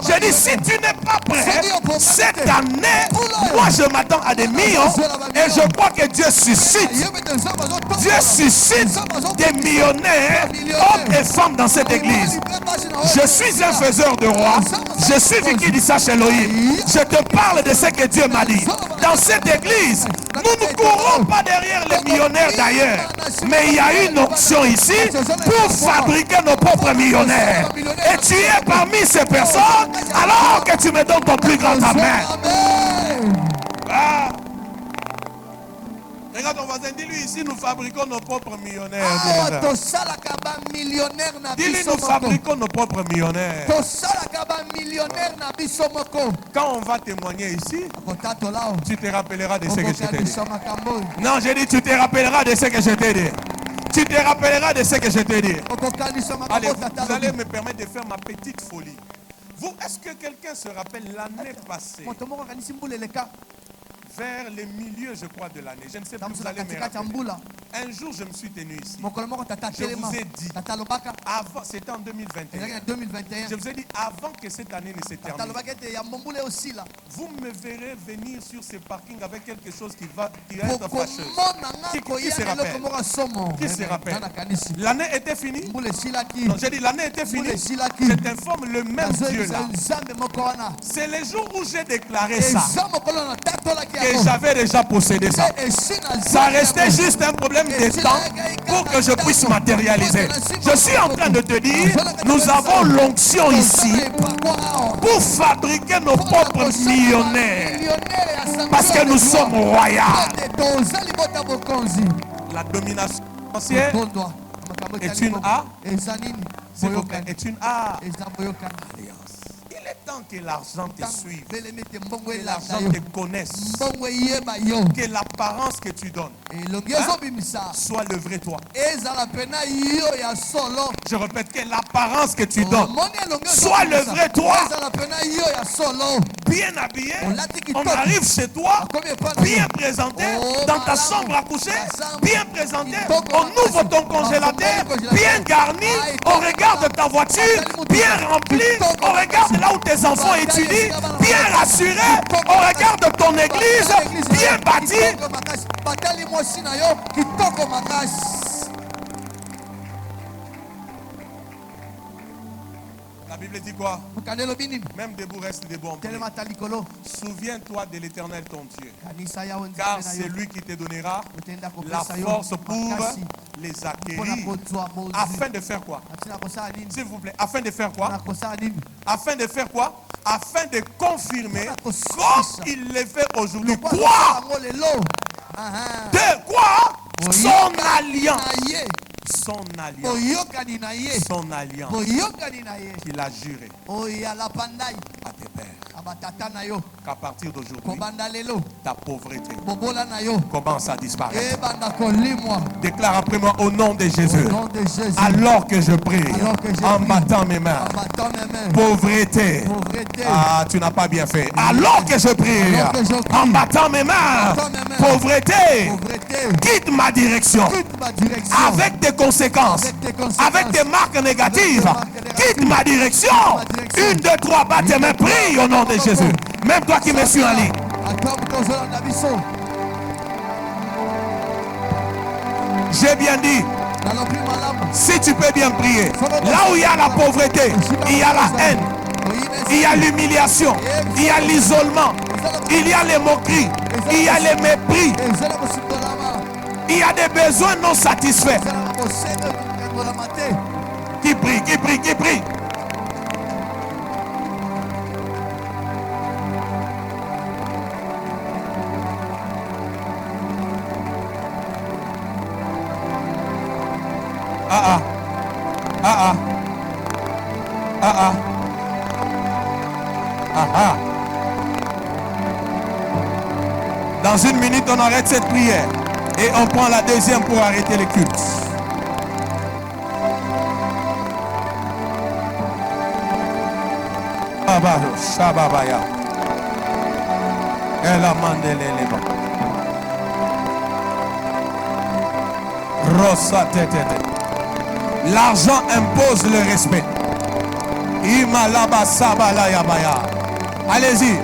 Je dis, si tu n'es pas prêt, cette année, moi je m'attends à des millions et je crois que Dieu suscite des millionnaires, hommes et femmes dans cette église. Je suis un faiseur de rois. Je suis Vicky Dissache Elohim. Je te parle de ce que Dieu m'a dit. Dans cette église, nous ne courons pas derrière les millionnaires d'ailleurs. Mais il y a une option ici pour fabriquer nos propres millionnaires. Et tu es parmi ces personnes alors que tu me donnes ton plus grand amen. Ah. Regarde ton voisin, dis-lui ici, nous fabriquons nos propres millionnaires. Dis-lui, nous fabriquons nos propres millionnaires. Quand on va témoigner ici, tu te rappelleras de ce que je t'ai dit. Non, j'ai dit, tu te rappelleras de ce que je t'ai dit. Tu te rappelleras de ce que je t'ai dit. Allez, vous allez me permettre de faire ma petite folie. Vous, est-ce que quelqu'un se rappelle l'année passée? Vers les milieux, je crois, de l'année. Je ne sais plus, vous allez me rappeler. Un jour, je me suis tenu ici. Je vous ai dit, avant, c'était en 2021. Je vous ai dit, avant que cette année ne se termine, vous me verrez venir sur ce parking avec quelque chose qui va être fâcheux. Qui se rappelle? Qui se rappelle? L'année était finie? Non, j'ai dit, l'année était finie. Je t'informe, le même Dieu là. C'est le jour où j'ai déclaré ça. Et j'avais déjà possédé ça. Ça restait juste un problème de temps pour que je puisse matérialiser. Je suis en train de te dire, nous avons l'onction ici pour fabriquer nos propres millionnaires. Parce que nous sommes royaux. La domination financière est une alliance. Il est temps que l'argent te suive, que l'argent te connaisse, que l'apparence que tu donnes soit le vrai toi. Je répète, que l'apparence que tu donnes soit le vrai toi. Bien habillé, on arrive chez toi, bien présenté, dans ta chambre à coucher, bien présenté, on ouvre ton congélateur, bien garni, on regarde ta voiture, bien remplie, on regarde là où tes enfants étudient, bien rassuré, on regarde ton église, bien bâtie. La Bible dit quoi? Même debout, reste debout en prière. Souviens-toi de l'Éternel ton Dieu, car c'est lui qui te donnera la force pour les acquérir. Afin de faire quoi? S'il vous plaît, afin de faire quoi? Afin de faire quoi? Afin de confirmer comme il le fait aujourd'hui. Quoi? De quoi? Son alliance. Son alliance qu'il a juré à tes pères. qu'à partir d'aujourd'hui, ta pauvreté commence à disparaître. Déclare après moi au nom de Jésus. Alors que je prie, en battant mes mains, pauvreté. Ah, tu n'as pas bien fait. Alors que je prie, en battant mes mains, pauvreté, quitte ma direction. Avec des conséquences, avec des marques négatives, quitte ma direction. 1, 2, 3, bat tes mains, prie au nom de Jésus. Même toi qui me suis en ligne. J'ai bien dit, si tu peux bien prier, là où il y a la pauvreté, il y a la haine, il y a l'humiliation, il y a l'isolement, il y a les moqueries, il y a les mépris, il y a des besoins non satisfaits. Qui prie, qui prie, qui prie. Dans 1 minute, on arrête cette prière et on prend la deuxième pour arrêter le culte. L'argent impose le respect. Allez-y.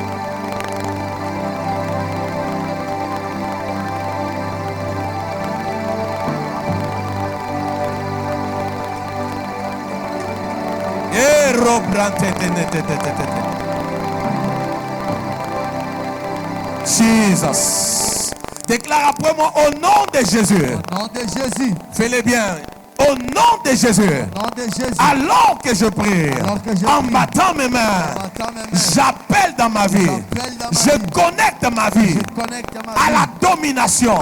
Jesus. Déclare après moi au nom de Jésus. Au nom de Jésus. Fais-le bien. Au nom de Jésus. Alors que je prie, en battant mes mains, j'appelle dans ma vie, je connecte ma vie à la domination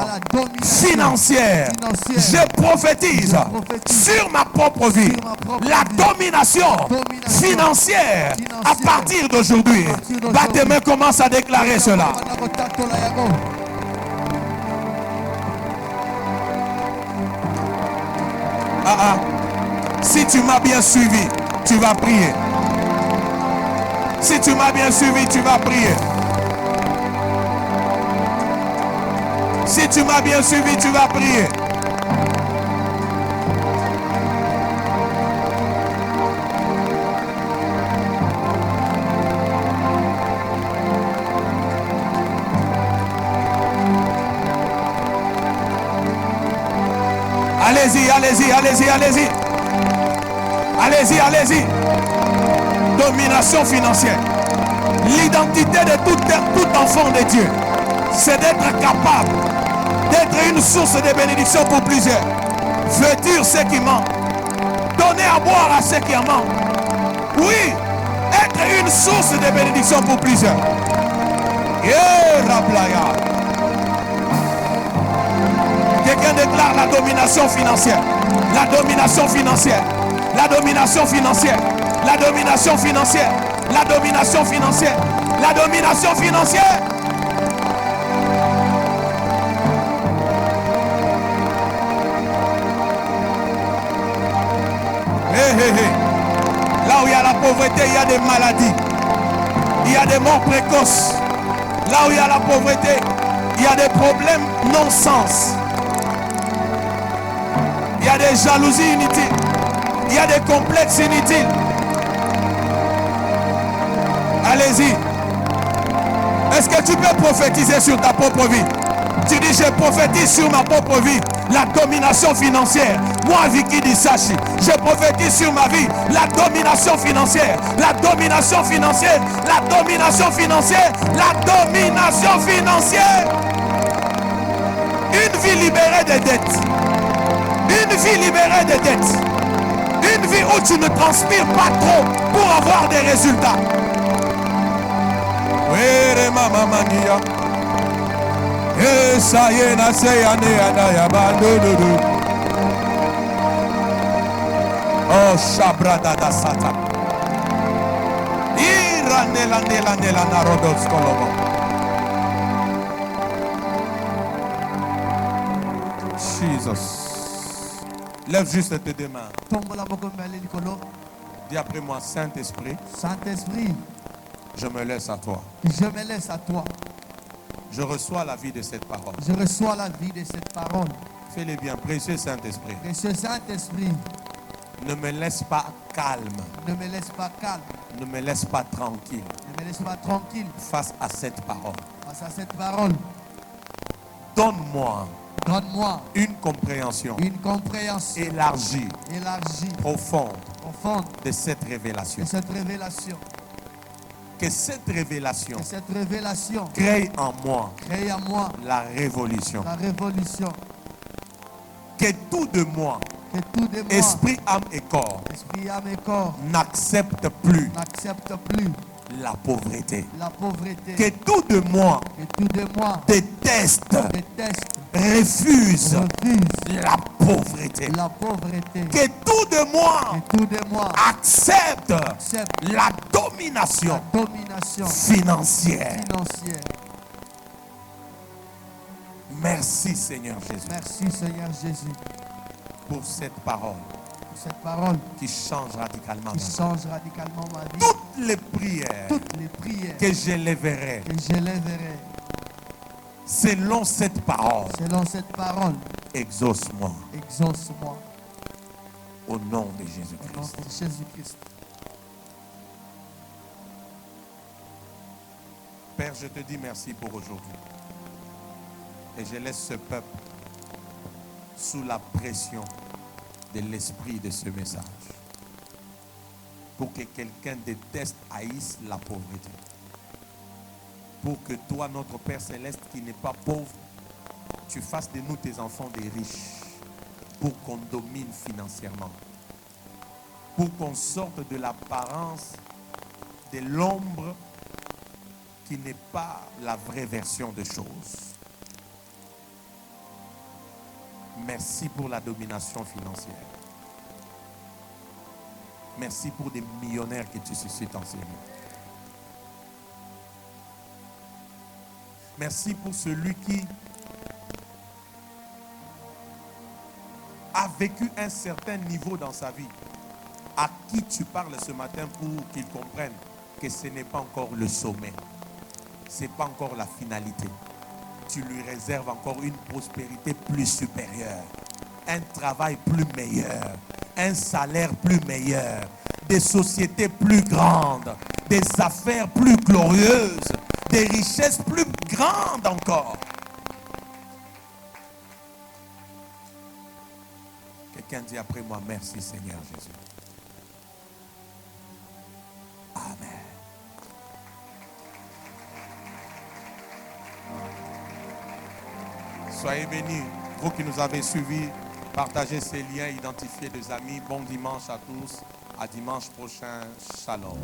financière. Je prophétise sur ma propre vie la domination financière à partir d'aujourd'hui. Bat tes mains, commence à déclarer cela. Si tu m'as bien suivi, tu vas prier. Si tu m'as bien suivi, tu vas prier. Si tu m'as bien suivi, tu vas prier. Allez-y, allez-y, allez-y, allez-y. Allez-y, allez-y. Domination financière. L'identité de tout enfant de Dieu, c'est d'être capable d'être une source de bénédiction pour plusieurs. Vêtir ceux qui manquent. Donner à boire à ceux qui en manquent. Oui, être une source de bénédiction pour plusieurs. Quelqu'un déclare la domination financière. La domination financière. La domination financière. La domination financière. La domination financière. La domination financière. Là où il y a la pauvreté, il y a des maladies. Il y a des morts précoces. Là où il y a la pauvreté, il y a des problèmes non-sens. Il y a des jalousies inutiles. Il y a des complexes inutiles. Allez-y. Est-ce que tu peux prophétiser sur ta propre vie? Tu dis, je prophétise sur ma propre vie la domination financière. Moi, Vicky Dissachi, je prophétise sur ma vie la domination financière. La domination financière. La domination financière. La domination financière. Une vie libérée des dettes. Une vie libérée des dettes. Une vie où tu ne transpires pas trop pour avoir des résultats. Oh, Shabrada da Sata. Jesus. Lève juste tes deux mains. Dis après moi, Saint-Esprit. Saint-Esprit. Je me laisse à toi. Je me laisse à toi. Je reçois la vie de cette parole. Je reçois la vie de cette parole. Fais-le bien, précieux Saint-Esprit. Précieux Saint-Esprit. Ne me laisse pas calme. Ne me laisse pas calme. Ne me laisse pas tranquille. Ne me laisse pas tranquille. Face à cette parole. Face à cette parole. Donne-moi. Donne-moi une compréhension. Une compréhension. Élargie. Élargie. Profonde. Profonde. De cette révélation. De cette révélation. Que cette révélation. Que cette révélation. Crée en moi. Crée en moi. La révolution. La révolution. Que tout de moi. Que tout de moi, esprit, âme et corps, n'accepte plus, la pauvreté. La pauvreté. Que tout de moi, déteste, refuse la pauvreté. La pauvreté. Que tout de moi, accepte la domination, financière. Merci Seigneur Jésus. Merci Seigneur Jésus. Pour cette parole. Cette parole qui change radicalement ma vie. Toutes les prières que j'élèverai selon cette parole. Exauce-moi. Au nom de Jésus-Christ. Père, je te dis merci pour aujourd'hui. Et je laisse ce peuple sous la pression de l'esprit de ce message. Pour que quelqu'un déteste, haïsse la pauvreté. Pour que toi, notre Père Céleste, qui n'est pas pauvre, tu fasses de nous tes enfants des riches. Pour qu'on domine financièrement. Pour qu'on sorte de l'apparence, de l'ombre qui n'est pas la vraie version des choses. Merci pour la domination financière. Merci pour des millionnaires que tu suscites en ces lieux. Merci pour celui qui a vécu un certain niveau dans sa vie, à qui tu parles ce matin pour qu'il comprenne que ce n'est pas encore le sommet. Ce n'est pas encore la finalité. Tu lui réserves encore une prospérité plus supérieure, un travail plus meilleur, un salaire plus meilleur, des sociétés plus grandes, des affaires plus glorieuses, des richesses plus grandes encore. Quelqu'un dit après moi, merci Seigneur Jésus. Amen. Soyez bénis, vous qui nous avez suivis, partagez ces liens, identifiez des amis. Bon dimanche à tous, à dimanche prochain, shalom.